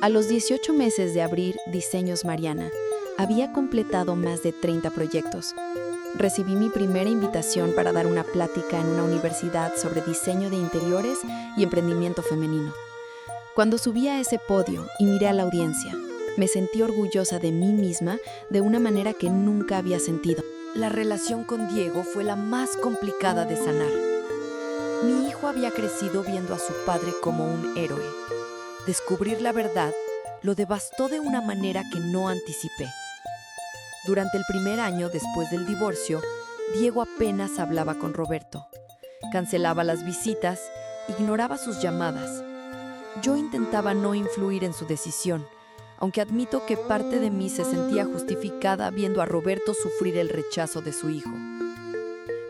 A los 18 meses de abrir Diseños Mariana, había completado más de 30 proyectos. Recibí mi primera invitación para dar una plática en una universidad sobre diseño de interiores y emprendimiento femenino. Cuando subí a ese podio y miré a la audiencia, me sentí orgullosa de mí misma de una manera que nunca había sentido. La relación con Diego fue la más complicada de sanar. Mi hijo había crecido viendo a su padre como un héroe. Descubrir la verdad lo devastó de una manera que no anticipé. Durante el primer año después del divorcio, Diego apenas hablaba con Roberto. Cancelaba las visitas, ignoraba sus llamadas. Yo intentaba no influir en su decisión, aunque admito que parte de mí se sentía justificada viendo a Roberto sufrir el rechazo de su hijo.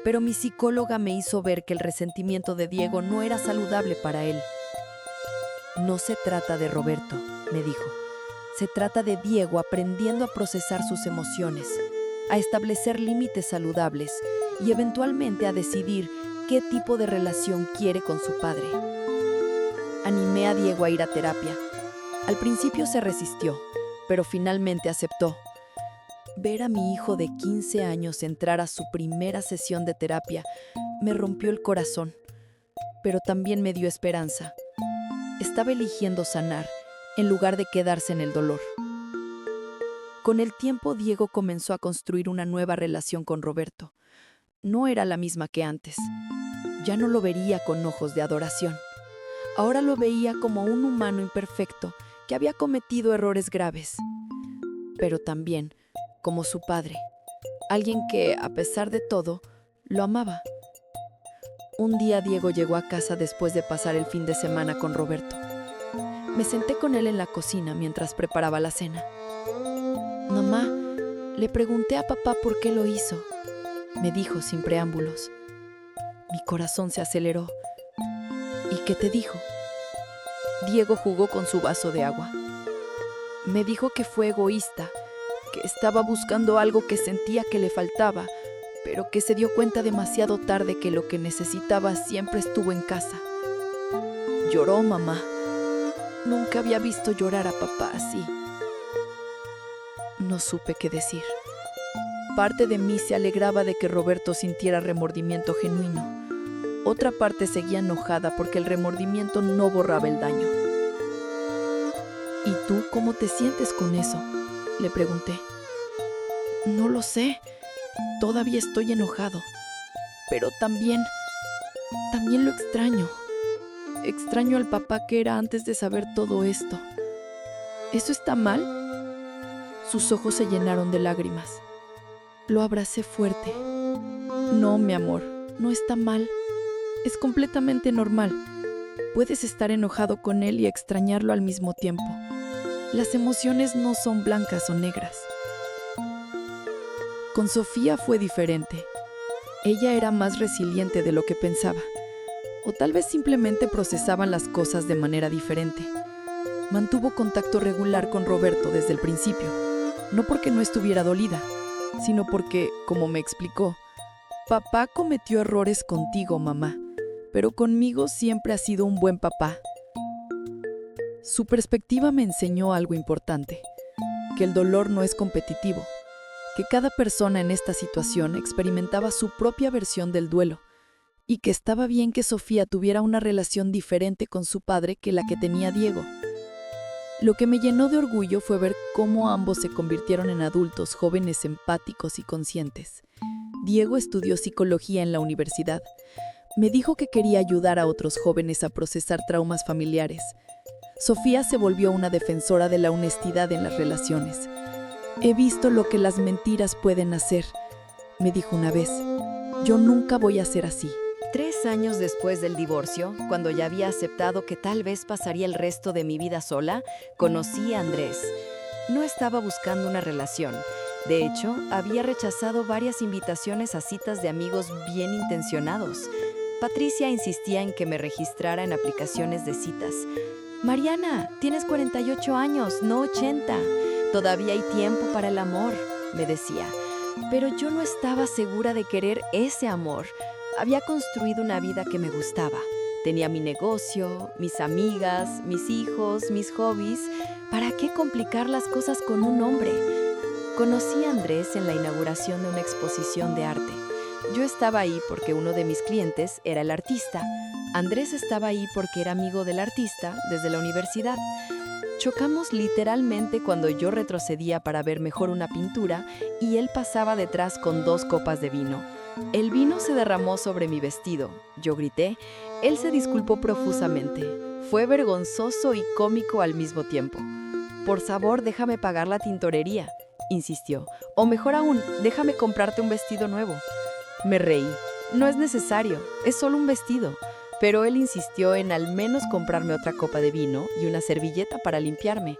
Pero mi psicóloga me hizo ver que el resentimiento de Diego no era saludable para él. No se trata de Roberto, me dijo. Se trata de Diego aprendiendo a procesar sus emociones, a establecer límites saludables y eventualmente a decidir qué tipo de relación quiere con su padre. Animé a Diego a ir a terapia. Al principio se resistió, pero finalmente aceptó. Ver a mi hijo de 15 años entrar a su primera sesión de terapia me rompió el corazón, pero también me dio esperanza. Estaba eligiendo sanar en lugar de quedarse en el dolor. Con el tiempo, Diego comenzó a construir una nueva relación con Roberto. No era la misma que antes. Ya no lo vería con ojos de adoración. Ahora lo veía como un humano imperfecto que había cometido errores graves, pero también como su padre, alguien que, a pesar de todo, lo amaba. Un día Diego llegó a casa después de pasar el fin de semana con Roberto. Me senté con él en la cocina mientras preparaba la cena. Mamá, le pregunté a papá por qué lo hizo, me dijo sin preámbulos. Mi corazón se aceleró. ¿Y qué te dijo? Diego jugó con su vaso de agua. Me dijo que fue egoísta, que estaba buscando algo que sentía que le faltaba, pero que se dio cuenta demasiado tarde que lo que necesitaba siempre estuvo en casa. Lloró mamá. Nunca había visto llorar a papá así. No supe qué decir. Parte de mí se alegraba de que Roberto sintiera remordimiento genuino. Otra parte seguía enojada porque el remordimiento no borraba el daño. ¿Y tú cómo te sientes con eso?, le pregunté. No lo sé. Todavía estoy enojado. Pero también lo extraño. Extraño al papá que era antes de saber todo esto. ¿Eso está mal? Sus ojos se llenaron de lágrimas. Lo abracé fuerte. No, mi amor, no está mal. Es completamente normal. Puedes estar enojado con él y extrañarlo al mismo tiempo. Las emociones no son blancas o negras. Con Sofía fue diferente. Ella era más resiliente de lo que pensaba. O tal vez simplemente procesaban las cosas de manera diferente. Mantuvo contacto regular con Roberto desde el principio, no porque no estuviera dolida, sino porque, como me explicó, papá cometió errores contigo, mamá, pero conmigo siempre ha sido un buen papá. Su perspectiva me enseñó algo importante, que el dolor no es competitivo, que cada persona en esta situación experimentaba su propia versión del duelo, y que estaba bien que Sofía tuviera una relación diferente con su padre que la que tenía Diego. Lo que me llenó de orgullo fue ver cómo ambos se convirtieron en adultos jóvenes empáticos y conscientes. Diego estudió psicología en la universidad. Me dijo que quería ayudar a otros jóvenes a procesar traumas familiares. Sofía se volvió una defensora de la honestidad en las relaciones. He visto lo que las mentiras pueden hacer, me dijo una vez. Yo nunca voy a ser así. 3 años después del divorcio, cuando ya había aceptado que tal vez pasaría el resto de mi vida sola, conocí a Andrés. No estaba buscando una relación. De hecho, había rechazado varias invitaciones a citas de amigos bien intencionados. Patricia insistía en que me registrara en aplicaciones de citas. Mariana, tienes 48 años, no 80. Todavía hay tiempo para el amor, me decía. Pero yo no estaba segura de querer ese amor. Había construido una vida que me gustaba. Tenía mi negocio, mis amigas, mis hijos, mis hobbies. ¿Para qué complicar las cosas con un hombre? Conocí a Andrés en la inauguración de una exposición de arte. Yo estaba ahí porque uno de mis clientes era el artista. Andrés estaba ahí porque era amigo del artista desde la universidad. Chocamos literalmente cuando yo retrocedía para ver mejor una pintura y él pasaba detrás con 2 copas de vino. El vino se derramó sobre mi vestido. Yo grité. Él se disculpó profusamente. Fue vergonzoso y cómico al mismo tiempo. Por favor, déjame pagar la tintorería. insistió. O mejor aún, déjame comprarte un vestido nuevo. Me reí. No es necesario, es solo un vestido. Pero él insistió en al menos comprarme otra copa de vino y una servilleta para limpiarme.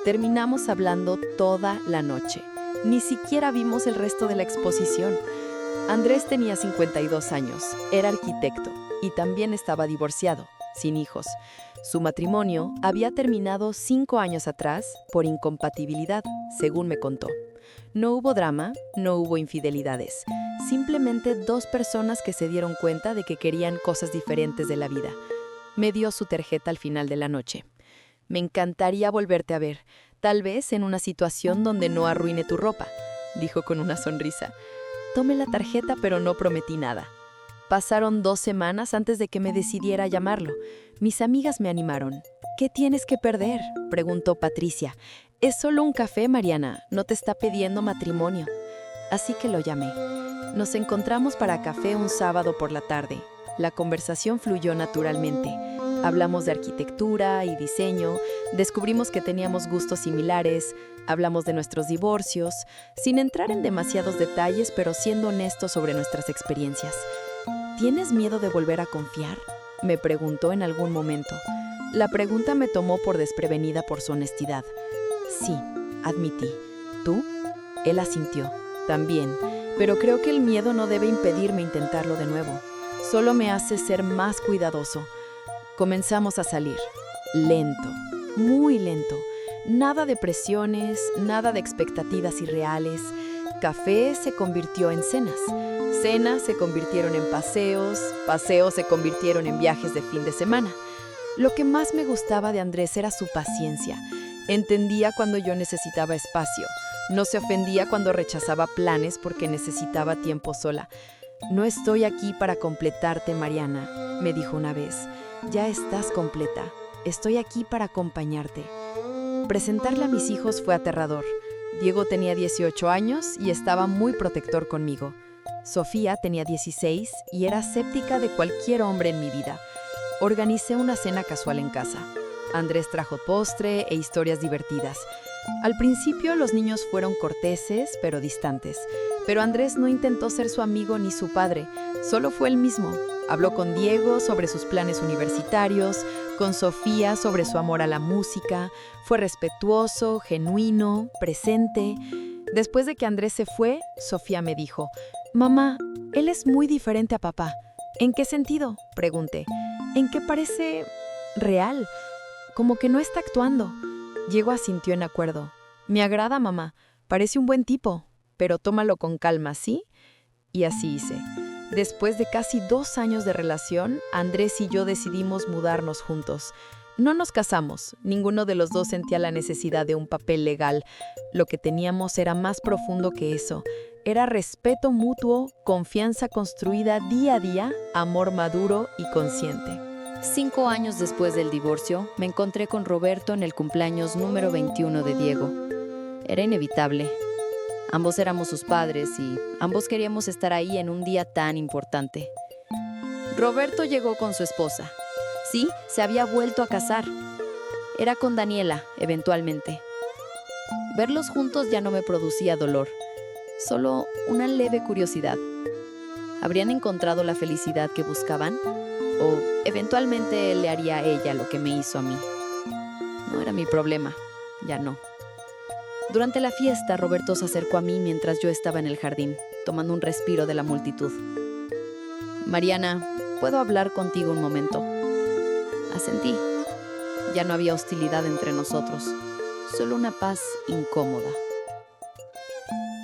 Terminamos hablando toda la noche. Ni siquiera vimos el resto de la exposición. Andrés tenía 52 años, era arquitecto y también estaba divorciado, sin hijos. Su matrimonio había terminado 5 años atrás por incompatibilidad, según me contó. No hubo drama, no hubo infidelidades. Simplemente 2 personas que se dieron cuenta de que querían cosas diferentes de la vida. Me dio su tarjeta al final de la noche. Me encantaría volverte a ver, tal vez en una situación donde no arruine tu ropa, dijo con una sonrisa. Tomé la tarjeta, pero no prometí nada. Pasaron 2 semanas antes de que me decidiera a llamarlo. Mis amigas me animaron. ¿Qué tienes que perder?, preguntó Patricia. Es solo un café, Mariana, no te está pidiendo matrimonio. Así que lo llamé. Nos encontramos para café un sábado por la tarde. La conversación fluyó naturalmente. Hablamos de arquitectura y diseño, descubrimos que teníamos gustos similares, hablamos de nuestros divorcios, sin entrar en demasiados detalles, pero siendo honestos sobre nuestras experiencias. ¿Tienes miedo de volver a confiar?, me preguntó en algún momento. La pregunta me tomó por desprevenida por su honestidad. Sí, admití. ¿Tú? Él asintió. También, pero creo que el miedo no debe impedirme intentarlo de nuevo. Solo me hace ser más cuidadoso. Comenzamos a salir. Lento, muy lento. Nada de presiones, nada de expectativas irreales. Café se convirtió en cenas. Cenas se convirtieron en paseos. Paseos se convirtieron en viajes de fin de semana. Lo que más me gustaba de Andrés era su paciencia. Entendía cuando yo necesitaba espacio. No se ofendía cuando rechazaba planes porque necesitaba tiempo sola. No estoy aquí para completarte, Mariana, me dijo una vez. Ya estás completa. Estoy aquí para acompañarte. Presentarle a mis hijos fue aterrador. Diego tenía 18 años y estaba muy protector conmigo. Sofía tenía 16 y era escéptica de cualquier hombre en mi vida. Organicé una cena casual en casa. Andrés trajo postre e historias divertidas. Al principio los niños fueron corteses, pero distantes. Pero Andrés no intentó ser su amigo ni su padre, solo fue él mismo. Habló con Diego sobre sus planes universitarios, con Sofía sobre su amor a la música. Fue respetuoso, genuino, presente. Después de que Andrés se fue, Sofía me dijo: «Mamá, él es muy diferente a papá». «¿En qué sentido?», pregunté. «En que parece real, como que no está actuando». Diego asintió en acuerdo. «Me agrada, mamá. Parece un buen tipo, pero tómalo con calma, ¿sí?». Y así hice. Después de casi 2 años de relación, Andrés y yo decidimos mudarnos juntos. No nos casamos, ninguno de los dos sentía la necesidad de un papel legal. Lo que teníamos era más profundo que eso. Era respeto mutuo, confianza construida día a día, amor maduro y consciente. 5 años después del divorcio, me encontré con Roberto en el cumpleaños número 21 de Diego. Era inevitable. Ambos éramos sus padres y ambos queríamos estar ahí en un día tan importante. Roberto llegó con su esposa. Sí, se había vuelto a casar. Era con Daniela, eventualmente. Verlos juntos ya no me producía dolor, solo una leve curiosidad. ¿Habrían encontrado la felicidad que buscaban? ¿O eventualmente él le haría a ella lo que me hizo a mí? No era mi problema, ya no. Durante la fiesta, Roberto se acercó a mí mientras yo estaba en el jardín, tomando un respiro de la multitud. «Mariana, ¿puedo hablar contigo un momento?». Asentí. Ya no había hostilidad entre nosotros, solo una paz incómoda.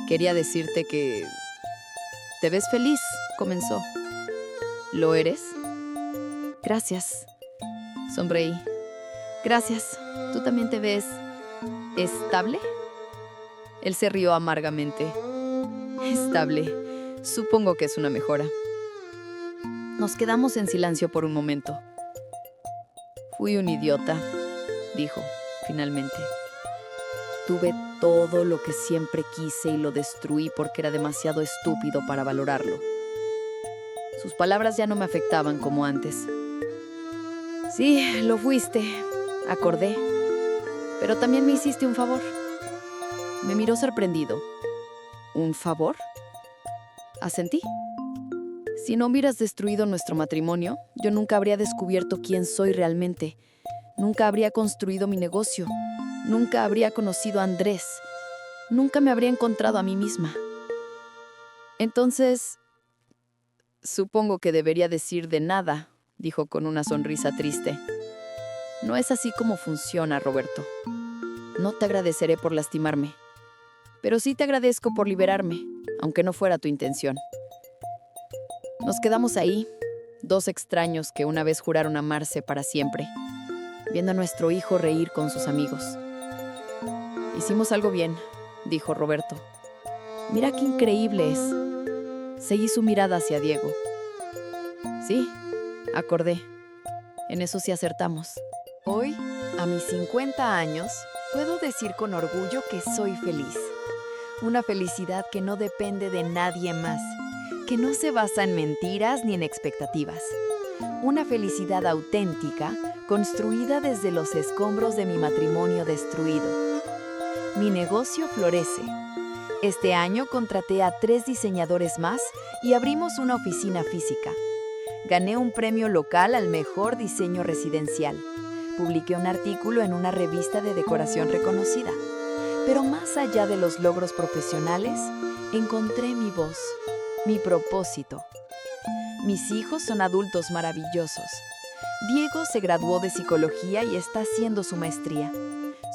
«Quería decirte que... te ves feliz», comenzó. «¿Lo eres?». «Gracias». Sonreí. «Gracias. ¿Tú también te ves... estable?». Él se rió amargamente. «Estable. Supongo que es una mejora». Nos quedamos en silencio por un momento. «Fui un idiota», dijo, finalmente. «Tuve todo lo que siempre quise y lo destruí porque era demasiado estúpido para valorarlo». Sus palabras ya no me afectaban como antes. «Sí, lo fuiste», acordé. «Pero también me hiciste un favor». Me miró sorprendido. ¿Un favor? Asentí. Si no hubieras destruido nuestro matrimonio, yo nunca habría descubierto quién soy realmente. Nunca habría construido mi negocio. Nunca habría conocido a Andrés. Nunca me habría encontrado a mí misma. Entonces, supongo que debería decir de nada, dijo con una sonrisa triste. No es así como funciona, Roberto. No te agradeceré por lastimarme, pero sí te agradezco por liberarme, aunque no fuera tu intención. Nos quedamos ahí, dos extraños que una vez juraron amarse para siempre, viendo a nuestro hijo reír con sus amigos. Hicimos algo bien, dijo Roberto. Mira qué increíble es. Seguí su mirada hacia Diego. Sí, acordé. En eso sí acertamos. Hoy, a mis 50 años, puedo decir con orgullo que soy feliz. Una felicidad que no depende de nadie más, que no se basa en mentiras ni en expectativas. Una felicidad auténtica, construida desde los escombros de mi matrimonio destruido. Mi negocio florece. Este año contraté a 3 diseñadores más y abrimos una oficina física. Gané un premio local al mejor diseño residencial. Publiqué un artículo en una revista de decoración reconocida. Pero más allá de los logros profesionales, encontré mi voz, mi propósito. Mis hijos son adultos maravillosos. Diego se graduó de psicología y está haciendo su maestría.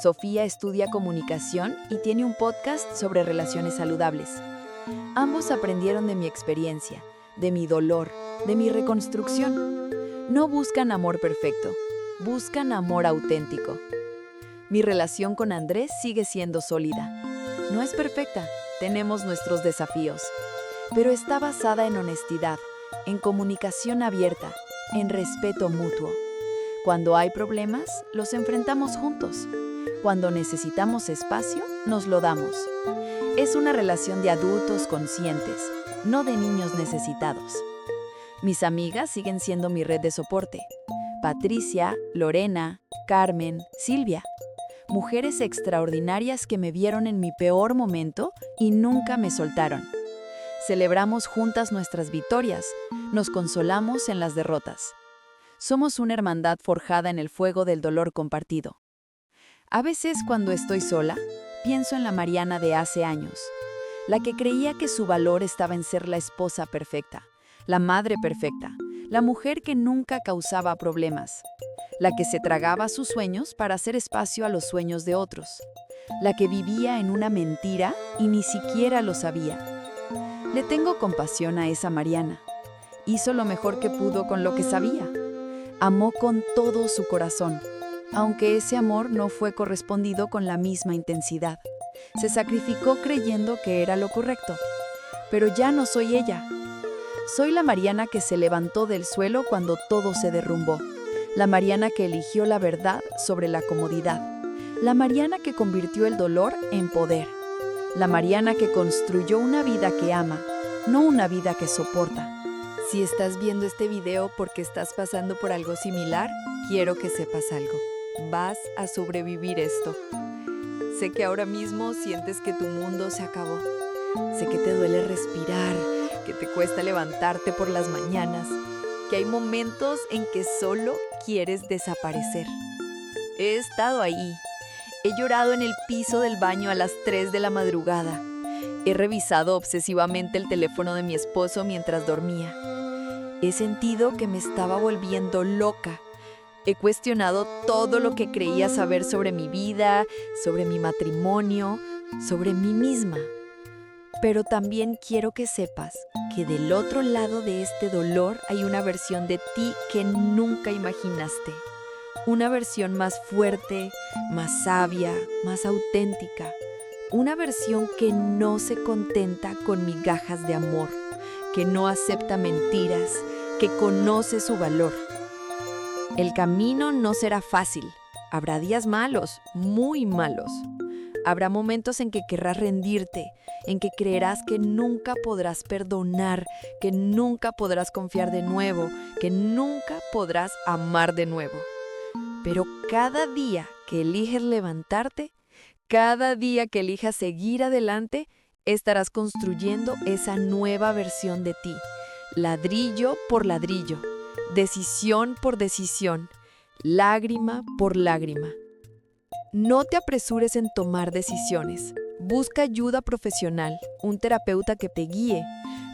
Sofía estudia comunicación y tiene un podcast sobre relaciones saludables. Ambos aprendieron de mi experiencia, de mi dolor, de mi reconstrucción. No buscan amor perfecto, buscan amor auténtico. Mi relación con Andrés sigue siendo sólida. No es perfecta, tenemos nuestros desafíos, pero está basada en honestidad, en comunicación abierta, en respeto mutuo. Cuando hay problemas, los enfrentamos juntos. Cuando necesitamos espacio, nos lo damos. Es una relación de adultos conscientes, no de niños necesitados. Mis amigas siguen siendo mi red de soporte. Patricia, Lorena, Carmen, Silvia. Mujeres extraordinarias que me vieron en mi peor momento y nunca me soltaron. Celebramos juntas nuestras victorias, nos consolamos en las derrotas. Somos una hermandad forjada en el fuego del dolor compartido. A veces, cuando estoy sola, pienso en la Mariana de hace años, la que creía que su valor estaba en ser la esposa perfecta, la madre perfecta, la mujer que nunca causaba problemas, la que se tragaba sus sueños para hacer espacio a los sueños de otros, la que vivía en una mentira y ni siquiera lo sabía. Le tengo compasión a esa Mariana. Hizo lo mejor que pudo con lo que sabía. Amó con todo su corazón, aunque ese amor no fue correspondido con la misma intensidad. Se sacrificó creyendo que era lo correcto. Pero ya no soy ella. Soy la Mariana que se levantó del suelo cuando todo se derrumbó. La Mariana que eligió la verdad sobre la comodidad. La Mariana que convirtió el dolor en poder. La Mariana que construyó una vida que ama, no una vida que soporta. Si estás viendo este video porque estás pasando por algo similar, quiero que sepas algo. Vas a sobrevivir esto. Sé que ahora mismo sientes que tu mundo se acabó. Sé que te duele respirar, que te cuesta levantarte por las mañanas, que hay momentos en que solo quieres desaparecer. He estado ahí. He llorado en el piso del baño a las 3 de la madrugada. He revisado obsesivamente el teléfono de mi esposo mientras dormía. He sentido que me estaba volviendo loca. He cuestionado todo lo que creía saber sobre mi vida, sobre mi matrimonio, sobre mí misma. Pero también quiero que sepas que del otro lado de este dolor hay una versión de ti que nunca imaginaste. Una versión más fuerte, más sabia, más auténtica. Una versión que no se contenta con migajas de amor, que no acepta mentiras, que conoce su valor. El camino no será fácil. Habrá días malos, muy malos. Habrá momentos en que querrás rendirte, en que creerás que nunca podrás perdonar, que nunca podrás confiar de nuevo, que nunca podrás amar de nuevo. Pero cada día que eliges levantarte, Cada día que elijas seguir adelante, estarás construyendo esa nueva versión de ti, ladrillo por ladrillo, decisión por decisión, lágrima por lágrima. No te apresures en tomar decisiones. Busca ayuda profesional, un terapeuta que te guíe.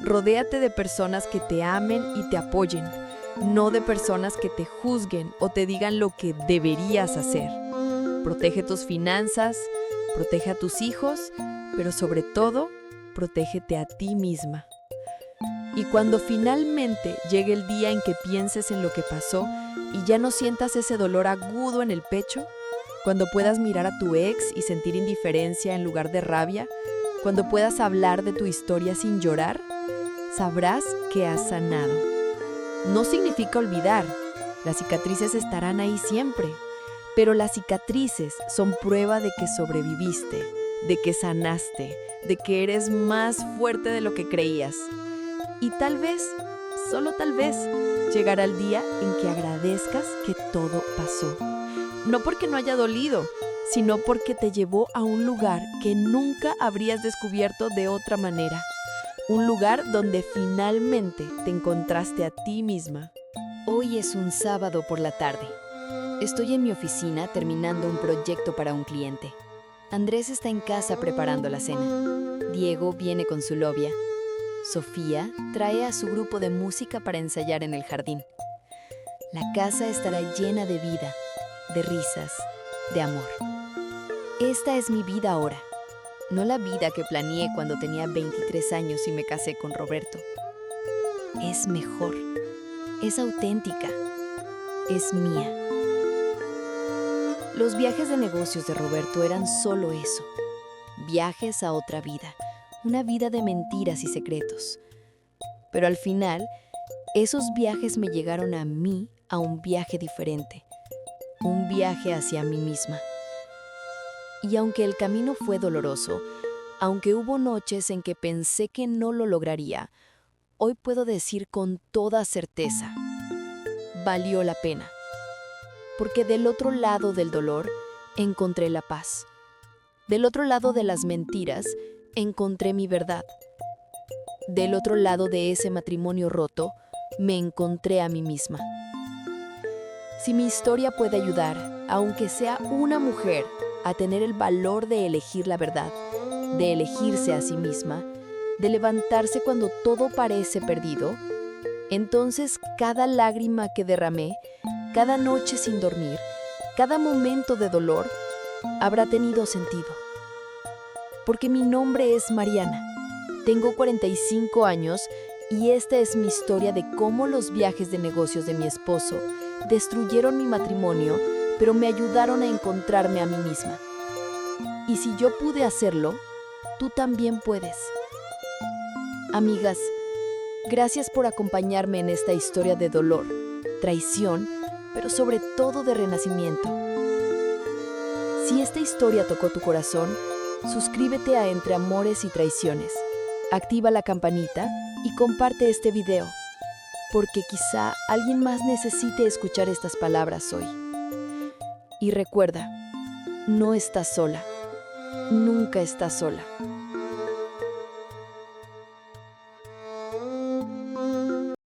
Rodéate de personas que te amen y te apoyen, no de personas que te juzguen o te digan lo que deberías hacer. Protege tus finanzas, protege a tus hijos, pero sobre todo, protégete a ti misma. Y cuando finalmente llegue el día en que pienses en lo que pasó y ya no sientas ese dolor agudo en el pecho, cuando puedas mirar a tu ex y sentir indiferencia en lugar de rabia, cuando puedas hablar de tu historia sin llorar, sabrás que has sanado. No significa olvidar, las cicatrices estarán ahí siempre, pero las cicatrices son prueba de que sobreviviste, de que sanaste, de que eres más fuerte de lo que creías. Y tal vez, solo tal vez, llegará el día en que agradezcas que todo pasó. No porque no haya dolido, sino porque te llevó a un lugar que nunca habrías descubierto de otra manera. Un lugar donde finalmente te encontraste a ti misma. Hoy es un sábado por la tarde. Estoy en mi oficina terminando un proyecto para un cliente. Andrés está en casa preparando la cena. Diego viene con su novia. Sofía trae a su grupo de música para ensayar en el jardín. La casa estará llena de vida, de risas, de amor. Esta es mi vida ahora, no la vida que planeé cuando tenía 23 años y me casé con Roberto. Es mejor, es auténtica, es mía. Los viajes de negocios de Roberto eran solo eso, viajes a otra vida, una vida de mentiras y secretos. Pero al final, esos viajes me llegaron a mí a un viaje diferente, un viaje hacia mí misma. Y aunque el camino fue doloroso, aunque hubo noches en que pensé que no lo lograría, hoy puedo decir con toda certeza, valió la pena. Porque del otro lado del dolor encontré la paz. Del otro lado de las mentiras encontré mi verdad. Del otro lado de ese matrimonio roto me encontré a mí misma. Si mi historia puede ayudar, aunque sea una mujer, a tener el valor de elegir la verdad, de elegirse a sí misma, de levantarse cuando todo parece perdido, entonces cada lágrima que derramé, cada noche sin dormir, cada momento de dolor, habrá tenido sentido. Porque mi nombre es Mariana, tengo 45 años y esta es mi historia de cómo los viajes de negocios de mi esposo destruyeron mi matrimonio, pero me ayudaron a encontrarme a mí misma. Y si yo pude hacerlo, tú también puedes. Amigas, gracias por acompañarme en esta historia de dolor, traición, pero sobre todo de renacimiento. Si esta historia tocó tu corazón, suscríbete a Entre Amores y Traiciones, activa la campanita y comparte este video, porque quizá alguien más necesite escuchar estas palabras hoy. Y recuerda, no estás sola, nunca estás sola.